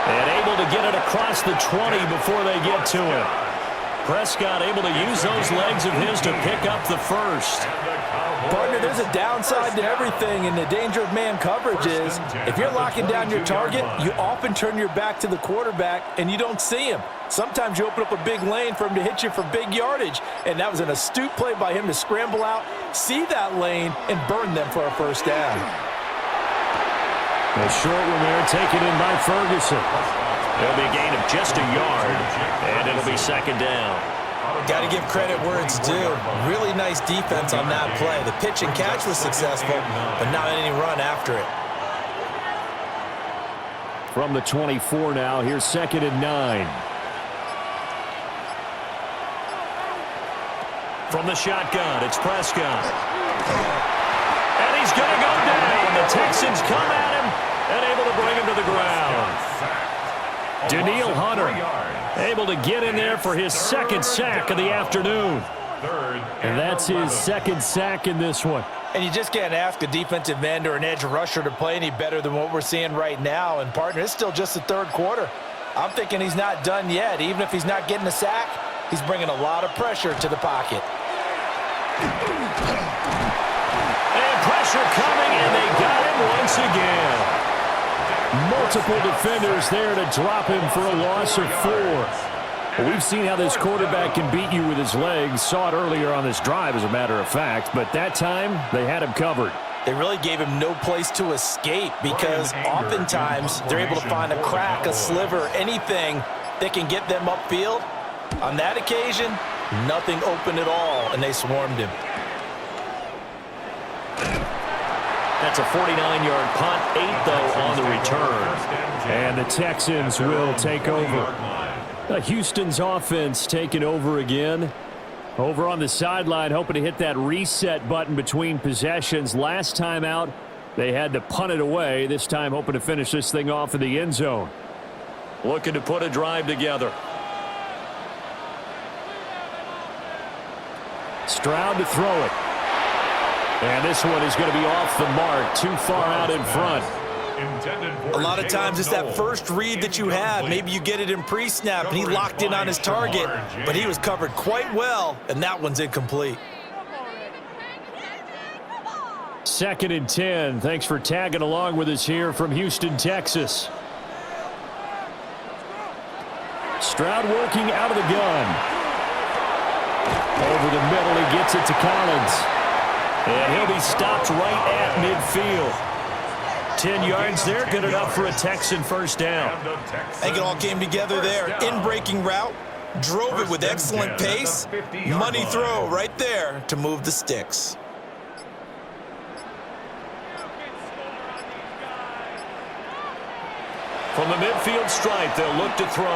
And able to get it across the 20 before they get to him. Prescott able to use those legs of his to pick up the first. Partner, there's a downside to everything, and the danger of man coverage is if you're locking down your target, you often turn your back to the quarterback and you don't see him. Sometimes you open up a big lane for him to hit you for big yardage, and that was an astute play by him to scramble out, see that lane, and burn them for a first down. A short one there, taken in by Ferguson. It'll be a gain of just a yard, and it'll be second down. Got to give credit where it's due. Really nice defense on that play. The pitch and catch was successful, but not any run after it. From the 24 now, here's 2nd and 9. From the shotgun, it's Prescott. And he's going to go down. The Texans come at him and able to bring him to the ground. Danielle Hunter able to get in there for his 2nd sack of the afternoon. And that's his 2nd sack in this one. And you just can't ask a defensive end or an edge rusher to play any better than what we're seeing right now. And, partner, it's still just the 3rd quarter. I'm thinking he's not done yet. Even if he's not getting a sack, he's bringing a lot of pressure to the pocket. And pressure coming, and they got him once again. Multiple defenders there to drop him for a loss of 4. Well, we've seen how this quarterback can beat you with his legs. Saw it earlier on this drive, as a matter of fact. But that time, they had him covered. They really gave him no place to escape because oftentimes they're able to find a crack, a sliver, anything that can get them upfield. On that occasion, nothing open at all, and they swarmed him. That's a 49-yard punt, 8, though, on the return. And the Texans will take over. Houston's offense taking over again. Over on the sideline, hoping to hit that reset button between possessions. Last time out, they had to punt it away. This time, hoping to finish this thing off in the end zone. Looking to put a drive together. Stroud to throw it. And this one is going to be off the mark, too far out in front. A lot of times it's that first read that you have. Maybe you get it in pre-snap, and he locked in on his target, but he was covered quite well, and that one's incomplete. 2nd and 10. Thanks for tagging along with us here from Houston, Texas. Stroud working out of the gun. Over the middle, he gets it to Collins. And he'll be stopped right at midfield. 10 yards there, good enough for a Texan first down. I think it all came together there. In-breaking route, drove it with excellent pace. Money throw right there to move the sticks. From the midfield stripe, they'll look to throw.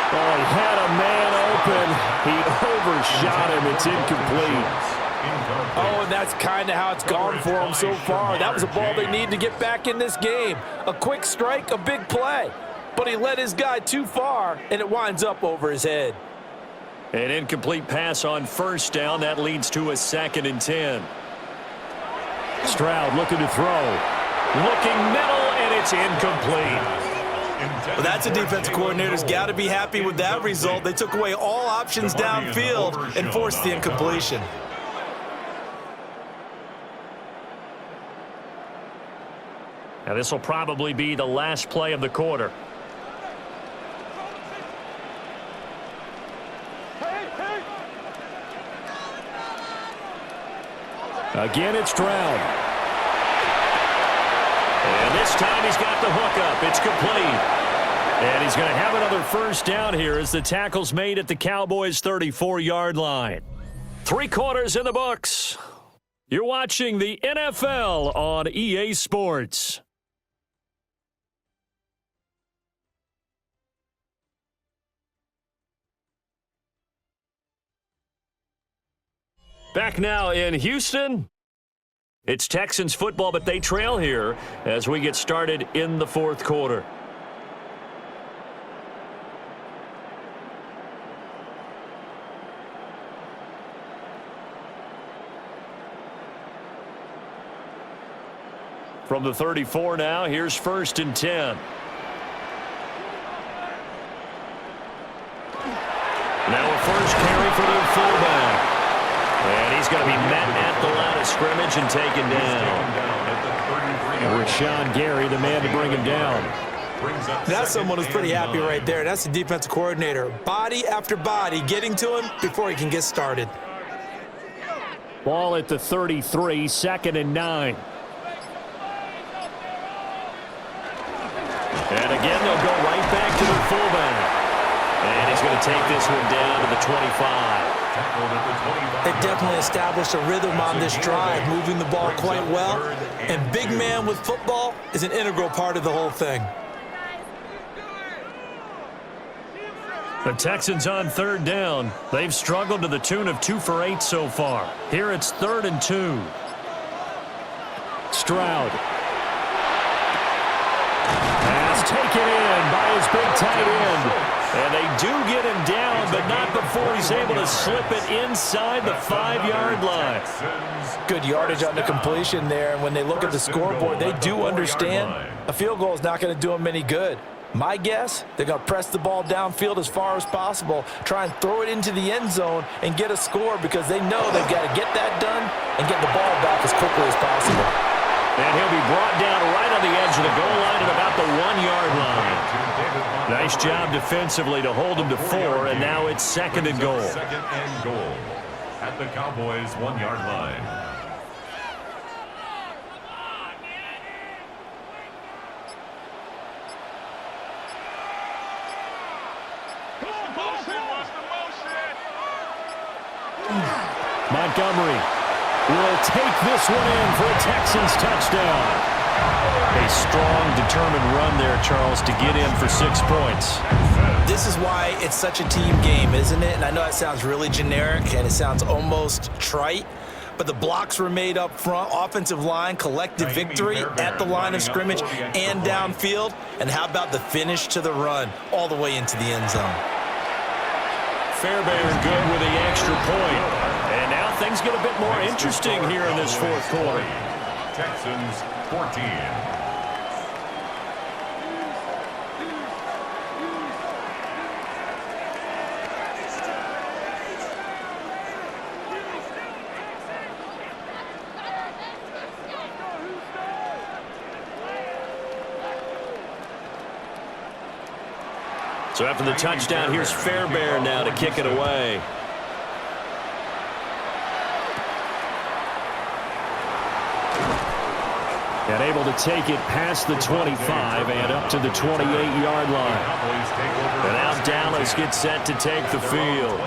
Oh, he had a man open. He overshot him. It's incomplete. Oh, and that's kind of how it's gone for them so far. That was a ball they need to get back in this game. A quick strike, a big play. But he led his guy too far, and it winds up over his head. An incomplete pass on first down. That leads to a 2nd and 10. Stroud looking to throw. Looking middle, and it's incomplete. Well, that's a defensive coordinator's got to be happy with that result. They took away all options downfield and forced the incompletion. Now, this will probably be the last play of the quarter. Again, it's Stroud. And this time he's got the hook up. It's complete. And he's going to have another first down here as the tackle's made at the Cowboys' 34-yard line. 3 quarters in the books. You're watching the NFL on EA Sports. Back now in Houston. It's Texans football, but they trail here as we get started in the 4th quarter. From the 34 now, here's 1st and 10. Now a first carry for their fullback. And he's going to be challenge and taken down. And Rashawn Gary, the man to bring him down. That's someone who's pretty happy right there. That's the defensive coordinator. Body after body getting to him before he can get started. Ball at the 33, 2nd and 9. And again, they'll go right back to their fullback. And he's going to take this one down to the 25. They definitely established a rhythm on this drive, moving the ball quite well. And big man with football is an integral part of the whole thing. The Texans on 3rd down. They've struggled to the tune of 2 for 8 so far. Here it's 3rd and 2. Stroud. Pass taken in by his big tight end. And they do get him down, but not before he's able to slip it inside the 5-yard line. Good yardage on the completion there. And when they look at the scoreboard, they do understand a field goal is not going to do them any good. My guess, they're going to press the ball downfield as far as possible, try and throw it into the end zone and get a score because they know they've got to get that done and get the ball back as quickly as possible. And he'll be brought down right on the edge of the goal line at about the 1-yard line. Nice job defensively to hold him to 4, and now it's 2nd and goal. 2nd and goal at the Cowboys' 1-yard line. Montgomery will take this one in for a Texans touchdown. A strong, determined run there, Charles, to get in for 6 points. This is why it's such a team game, isn't it? And I know that sounds really generic and it sounds almost trite, but the blocks were made up front, offensive line, collective victory at the line of scrimmage and downfield. And how about the finish to the run all the way into the end zone? Fairbairn good with the extra point. And now things get a bit more interesting here in this 4th quarter. Texans 14. So after the touchdown, here's Fairbairn now to kick it away. And able to take it past the 25 and up to the 28-yard line. And now Dallas gets set to take the field.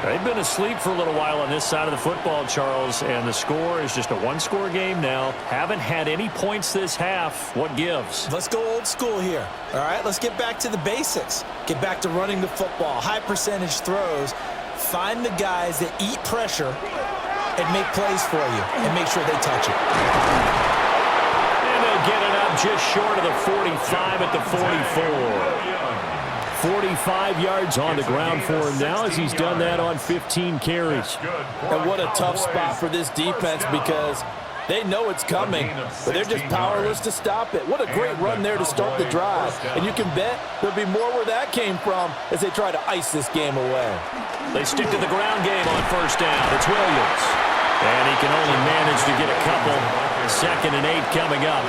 They've been asleep for a little while on this side of the football, Charles, and the score is just a 1-score game now. Haven't had any points this half. What gives? Let's go old school here, all right? Let's get back to the basics. Get back to running the football, high percentage throws. Find the guys that eat pressure and make plays for you and make sure they touch it. And they'll get it up just short of the 45 at the 44. 45 yards on the ground for him now as he's done that on 15 carries. And what a tough spot for this defense because they know it's coming, but they're just powerless to stop it. What a great run there to start the drive. And you can bet there'll be more where that came from as they try to ice this game away. They stick to the ground game on 1st down. It's Williams. And he can only manage to get a couple. 2nd and 8 coming up.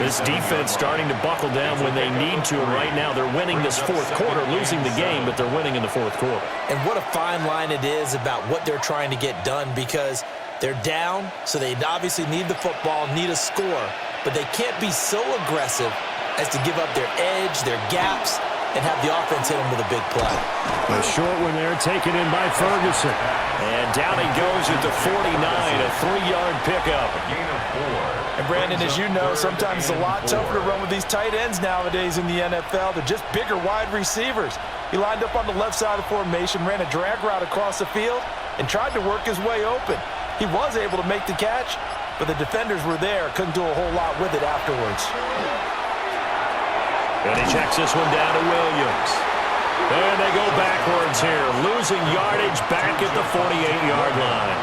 This defense starting to buckle down when they need to. And right now they're winning this 4th quarter, losing the game, but they're winning in the 4th quarter. And what a fine line it is about what they're trying to get done because they're down, so they obviously need the football, need a score, but they can't be so aggressive as to give up their edge, their gaps, and have the offense hit them with a big play. A short one there taken in by Ferguson. And down he goes at the 49, a 3-yard pickup. And Brandon, as you know, sometimes it's a lot tougher to run with these tight ends nowadays in the NFL. They're just bigger wide receivers. He lined up on the left side of formation, ran a drag route across the field, and tried to work his way open. He was able to make the catch, but the defenders were there, couldn't do a whole lot with it afterwards. And he checks this one down to Williams. And they go backwards here, losing yardage back at the 48-yard line.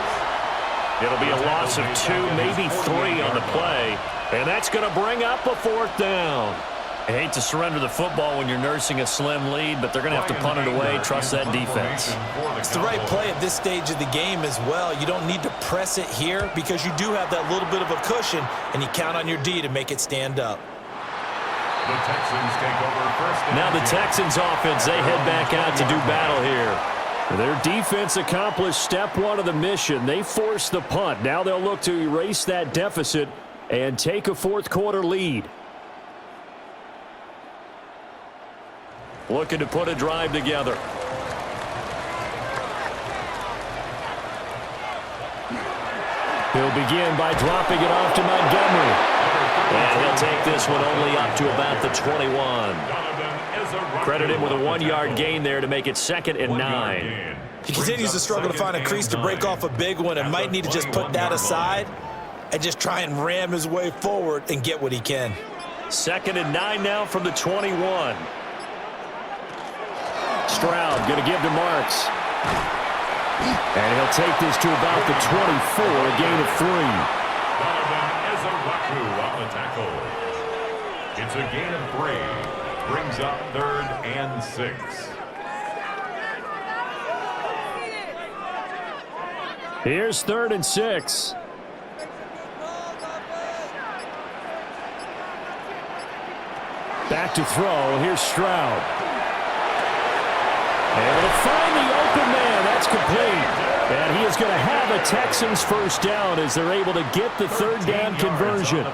It'll be a loss of 2, maybe 3 on the play, and that's going to bring up a 4th down. I hate to surrender the football when you're nursing a slim lead, but they're going to have to punt it away. Trust that defense. It's the right play at this stage of the game as well. You don't need to press it here because you do have that little bit of a cushion, and you count on your D to make it stand up. The Texans take over first. Now the Texans offense, they head back out to do battle here. Their defense accomplished step one of the mission. They forced the punt. Now they'll look to erase that deficit and take a fourth quarter lead. Looking to put a drive together. He'll begin by dropping it off to Montgomery. And he'll take this one only up to about the 21. Credit him with a 1-yard gain there to make it 2nd and 9. He continues to struggle to find a crease to break off a big one and might need to just put that aside and just try and ram his way forward and get what he can. 2nd and 9 now from the 21. Stroud going to give to Marks. And he'll take this to about the 24, a gain of 3. On the tackle. It's a gain of 3. Brings up 3rd and 6. Here's 3rd and 6. Back to throw. Here's Stroud. Able to find the open man. That's complete. And he is going to have a Texans first down as they're able to get the 3rd down conversion.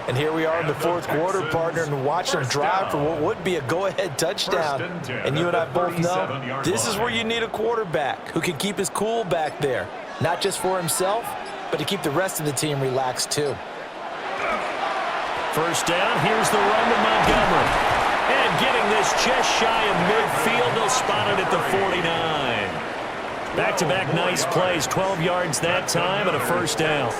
And here we are in the 4th quarter, partner, and watch them drive for what would be a go-ahead touchdown. And you and I both know this is where you need a quarterback who can keep his cool back there. Not just for himself, but to keep the rest of the team relaxed too. First down, here's the run to Montgomery. And getting this just shy of midfield, they'll spot it at the 49. Back-to-back nice plays, 12 yards that time and a first down.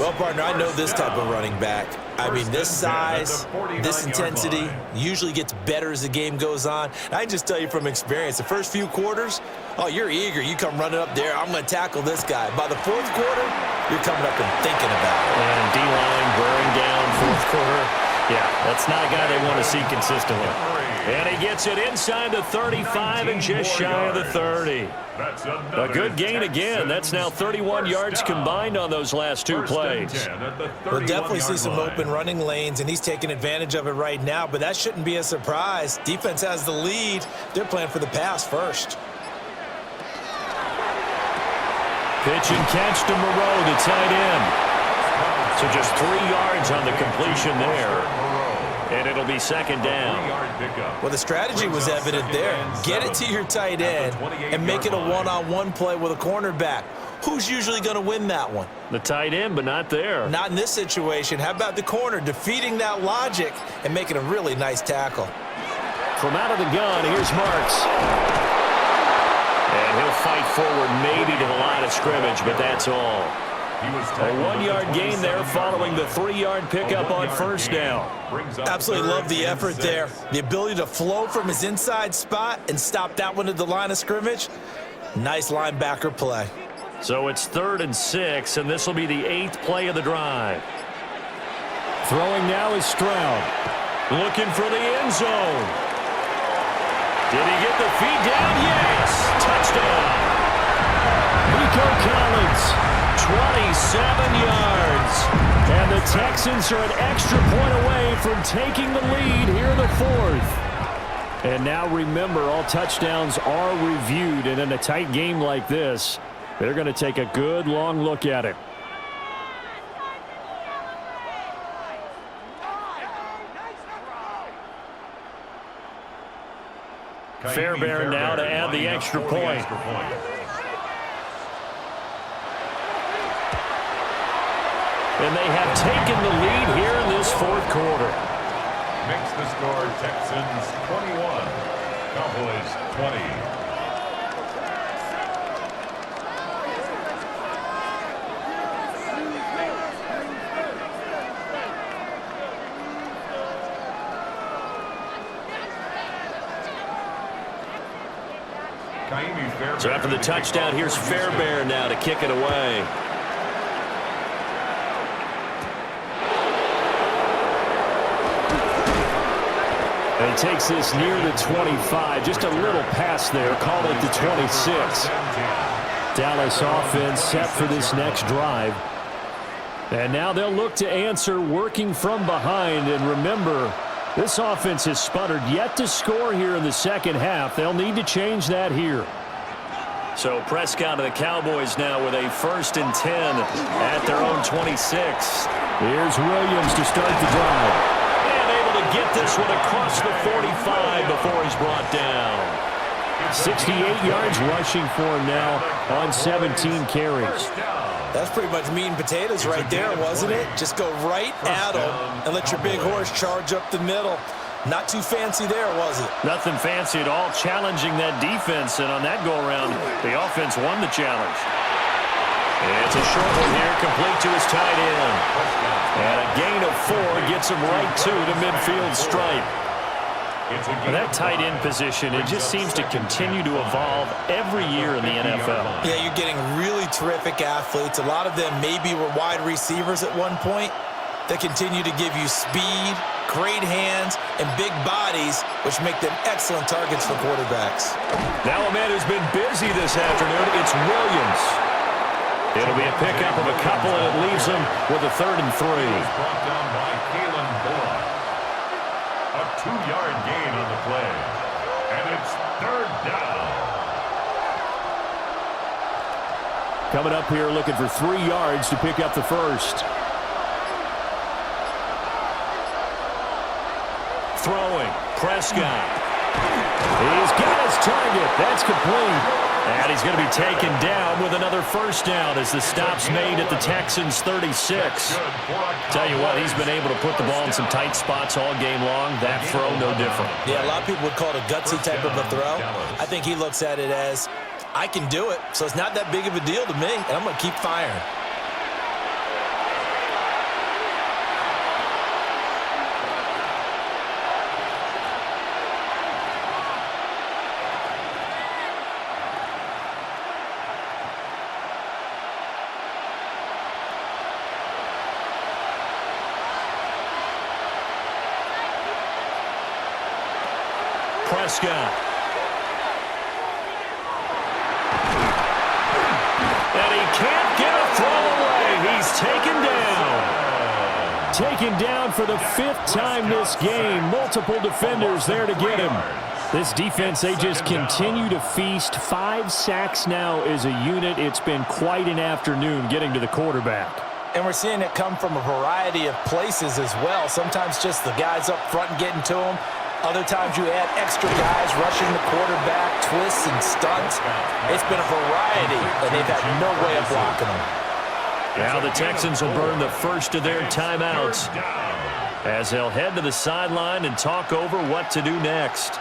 Well, partner, I know this type of running back. I mean, this size, this intensity usually gets better as the game goes on. I can just tell you from experience, the first few quarters, oh, you're eager. You come running up there, I'm going to tackle this guy. By the 4th quarter, you're coming up and thinking about it. And D-line wearing down 4th quarter. Yeah, that's not a guy they want to see consistently. And he gets it inside the 35 and just shy of the 30. A good gain again. That's now 31 yards combined on those last 2 plays. We'll definitely see some open running lanes, and he's taking advantage of it right now, but that shouldn't be a surprise. Defense has the lead. They're playing for the pass first. Pitch and catch to Moreau, the tight end. So just 3 yards on the completion there. And it'll be 2nd down. Well, the strategy was evident there. Get it to your tight end and make it a one-on-one play with a cornerback. Who's usually going to win that one? The tight end, but not there. Not in this situation. How about the corner defeating that logic and making a really nice tackle? From out of the gun, here's Marks. And he'll fight forward maybe to the line of scrimmage, but that's all. A 1-yard gain there following the 3-yard pickup on first down. Absolutely love the effort there. The ability to flow from his inside spot and stop that one at the line of scrimmage. Nice linebacker play. So it's 3rd and 6, and this will be the 8th play of the drive. Throwing now is Stroud. Looking for the end zone. Did he get the feed down? Yes! Touchdown! Nico Collins. 27 yards. And the Texans are an extra point away from taking the lead here in the 4th. And now remember, all touchdowns are reviewed. And in a tight game like this, they're going to take a good long look at it. Fairbairn now to add the extra point. And they have taken the lead here in this 4th quarter. Makes the score Texans 21, Cowboys 20. So after the touchdown, here's Fairbairn now to kick it away. And he takes this near the 25. Just a little pass there. Call it the 26. Dallas offense set for this next drive. And now they'll look to answer working from behind. And remember, this offense has sputtered yet to score here in the second half. They'll need to change that here. So Prescott of the Cowboys now with a 1st and 10 at their own 26. Here's Williams to start the drive. And able to get this one across the 45 before he's brought down. 68 yards rushing for him now on 17 carries. That's pretty much meat and potatoes right there, wasn't it? Just go right at him and let your big horse charge up the middle. Not too fancy there, was it? Nothing fancy at all, challenging that defense, and on that go-around, the offense won the challenge. It's a short one here, complete to his tight end. And a gain of 4 gets him right to the midfield stripe. And that tight end position, it just seems to continue to evolve every year in the NFL. Yeah, you're getting really terrific athletes. A lot of them maybe were wide receivers at one point. They continue to give you speed, great hands, and big bodies, which make them excellent targets for quarterbacks. Now a man who's been busy this afternoon, it's Williams. It'll be a pickup of a couple, and it leaves him with a 3rd and 3. Brought down by Kalen Bullock. A 2-yard gain on the play. And it's 3rd down. Coming up here looking for 3 yards to pick up the first. Throwing, Prescott. He's got his target. That's complete. And he's going to be taken down with another 1st down as the stop's made at the Texans' 36. Tell you what, he's been able to put the ball in some tight spots all game long. That throw, no different. Yeah, a lot of people would call it a gutsy type of a throw. I think he looks at it as, I can do it, so it's not that big of a deal to me, and I'm going to keep firing. Prescott. And he can't get a throw away. He's taken down. Taken down for the 5th time this game. Multiple defenders there to get him. This defense, they just continue to feast. 5 sacks now as a unit. It's been quite an afternoon getting to the quarterback. And we're seeing it come from a variety of places as well. Sometimes just the guys up front and getting to them. Other times you add extra guys rushing the quarterback, twists and stunts. It's been a variety, and they've had no way of blocking them. Now the Texans will burn the first of their timeouts as they'll head to the sideline and talk over what to do next.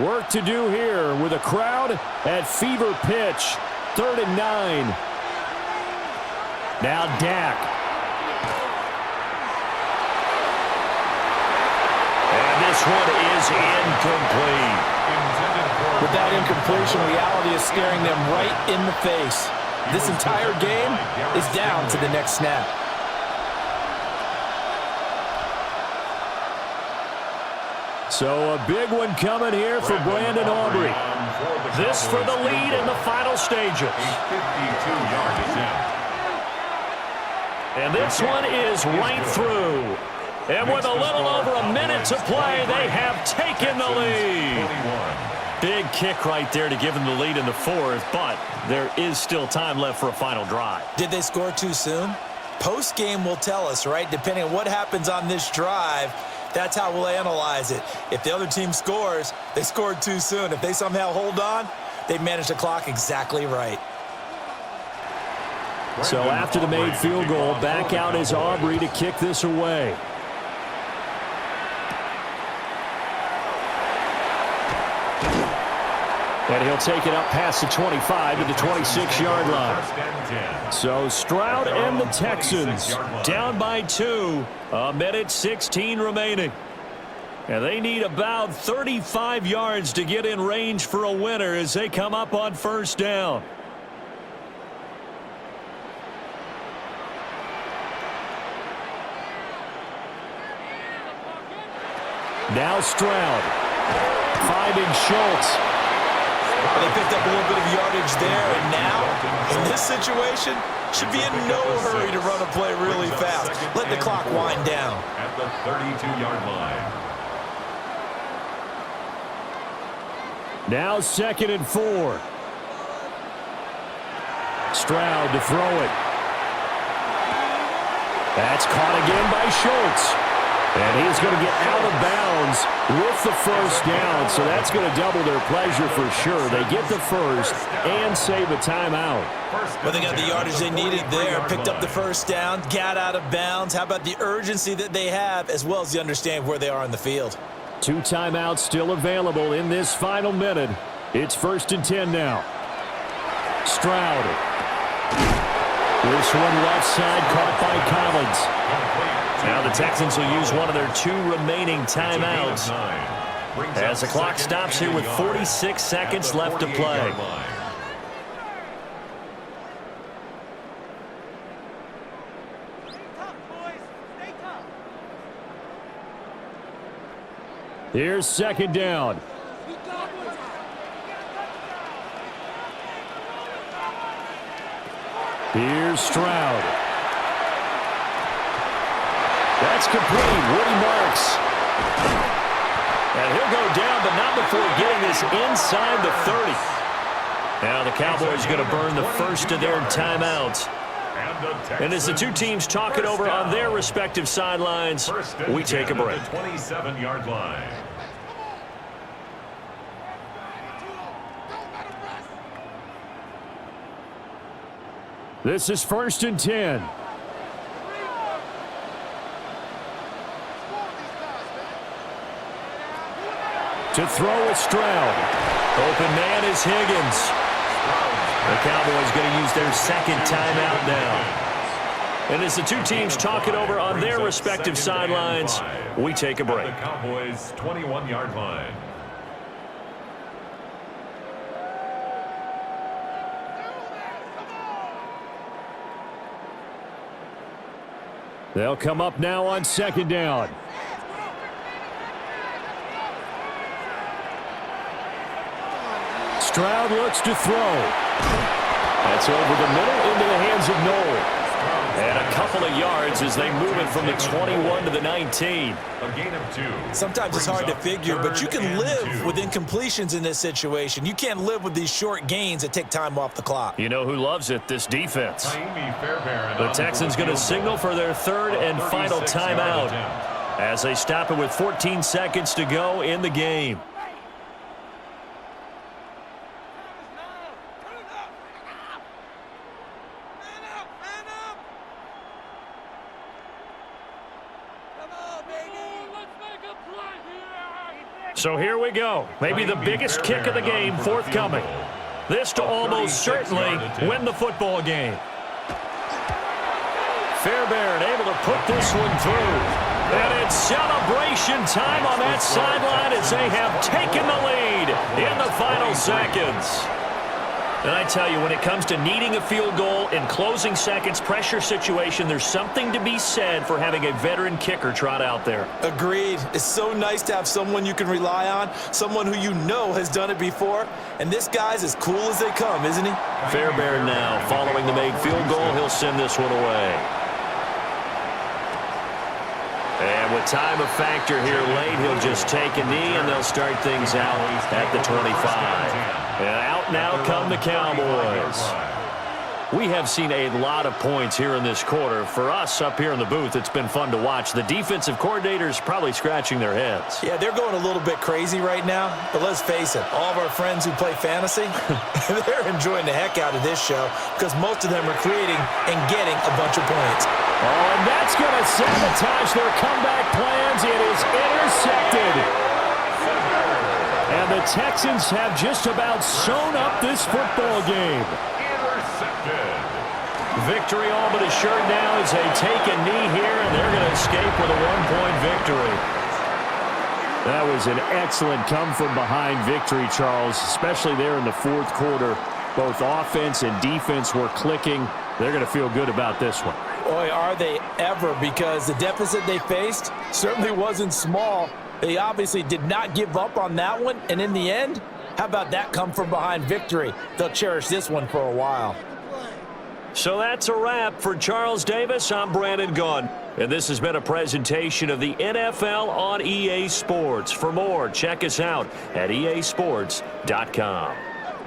Work to do here with a crowd at fever pitch. 3rd and 9. Now Dak. And this one is incomplete. With that incompletion, reality is staring them right in the face. This entire game is down to the next snap. So a big one coming here for Brandon Aubrey. This for the lead in the final stages. And this one is right through. And with a little over a minute to play, they have taken the lead. Big kick right there to give them the lead in the 4th, but there is still time left for a final drive. Did they score too soon? Post-game will tell us, right? Depending on what happens on this drive, that's how we'll analyze it. If the other team scores, they scored too soon. If they somehow hold on, they managed the clock exactly right. So after the made field goal, back out is Aubrey to kick this away. And he'll take it up past the 25 to the 26-yard line. So Stroud and the Texans down by 2. A minute 16 remaining. And they need about 35 yards to get in range for a winner as they come up on 1st down. Now Stroud. Finding Schultz. Well, they picked up a little bit of yardage there, and now, in this situation, should be in no hurry to run a play really fast. Let the clock wind down. At the 32-yard line. Now 2nd and 4. Stroud to throw it. That's caught again by Schultz. And he's going to get out of bounds with the first down, so that's going to double their pleasure for sure. They get the first and save a timeout. Well, they got the yardage they needed there, picked up the first down, got out of bounds. How about the urgency that they have, as well as the understand where they are in the field? 2 timeouts still available in this final minute. It's 1st and 10 now. Stroud. This one left side caught by Collins. Now the Texans will use one of their 2 remaining timeouts as the clock stops here with 46 seconds left to play. Here's 2nd down. Here's Stroud. That's complete. Woody Marks. And he'll go down, but not before getting this inside the 30. Now the Cowboys are going to burn the first of their timeouts. And as the 2 teams talk it over on their respective sidelines, we take a break. 27-yard line. This is 1st and 10. To throw it, Stroud. Open man is Higgins. The Cowboys going to use their 2nd timeout now. And as the 2 teams talk it over on their respective sidelines, we take a break. The Cowboys' 21-yard line. They'll come up now on 2nd down. Stroud looks to throw. That's over the middle into the hands of Noel. And a couple of yards as they move it from the 21 to the 19. A gain of 2. Sometimes it's hard to figure, but you can live with incompletions in this situation. You can't live with these short gains that take time off the clock. You know who loves it? This defense. The Texans going to signal for their 3rd and final timeout as they stop it with 14 seconds to go in the game. So here we go. Maybe the biggest kick of the game forthcoming. This to almost certainly win the football game. Fairbairn able to put this one through. And it's celebration time on that sideline as they have taken the lead in the final seconds. And I tell you, when it comes to needing a field goal in closing seconds, pressure situation, there's something to be said for having a veteran kicker trot out there. Agreed. It's so nice to have someone you can rely on, someone who you know has done it before. And this guy's as cool as they come, isn't he? Fairbairn now, following the made field goal, he'll send this one away. And with time of factor here late, he'll just take a knee, and they'll start things out at the 25. And out now come the Cowboys. We have seen a lot of points here in this quarter. For us up here in the booth, it's been fun to watch. The defensive coordinators probably scratching their heads. Yeah, they're going a little bit crazy right now. But let's face it, all of our friends who play fantasy, they're enjoying the heck out of this show because most of them are creating and getting a bunch of points. Oh, and that's going to sabotage their comeback plans. It is intercepted. And the Texans have just about sewn up this football game. Intercepted. Victory all but assured now as they take a knee here, and they're going to escape with a one-point victory. That was an excellent come-from-behind victory, Charles, especially there in the 4th quarter. Both offense and defense were clicking. They're going to feel good about this one. Boy, are they ever, because the deficit they faced certainly wasn't small. They obviously did not give up on that one, and in the end, how about that come from behind victory? They'll cherish this one for a while. So that's a wrap. For Charles Davis, I'm Brandon Gunn. And this has been a presentation of the NFL on EA Sports. For more, check us out at easports.com.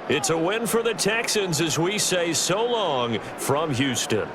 It's a win for the Texans as we say so long from Houston.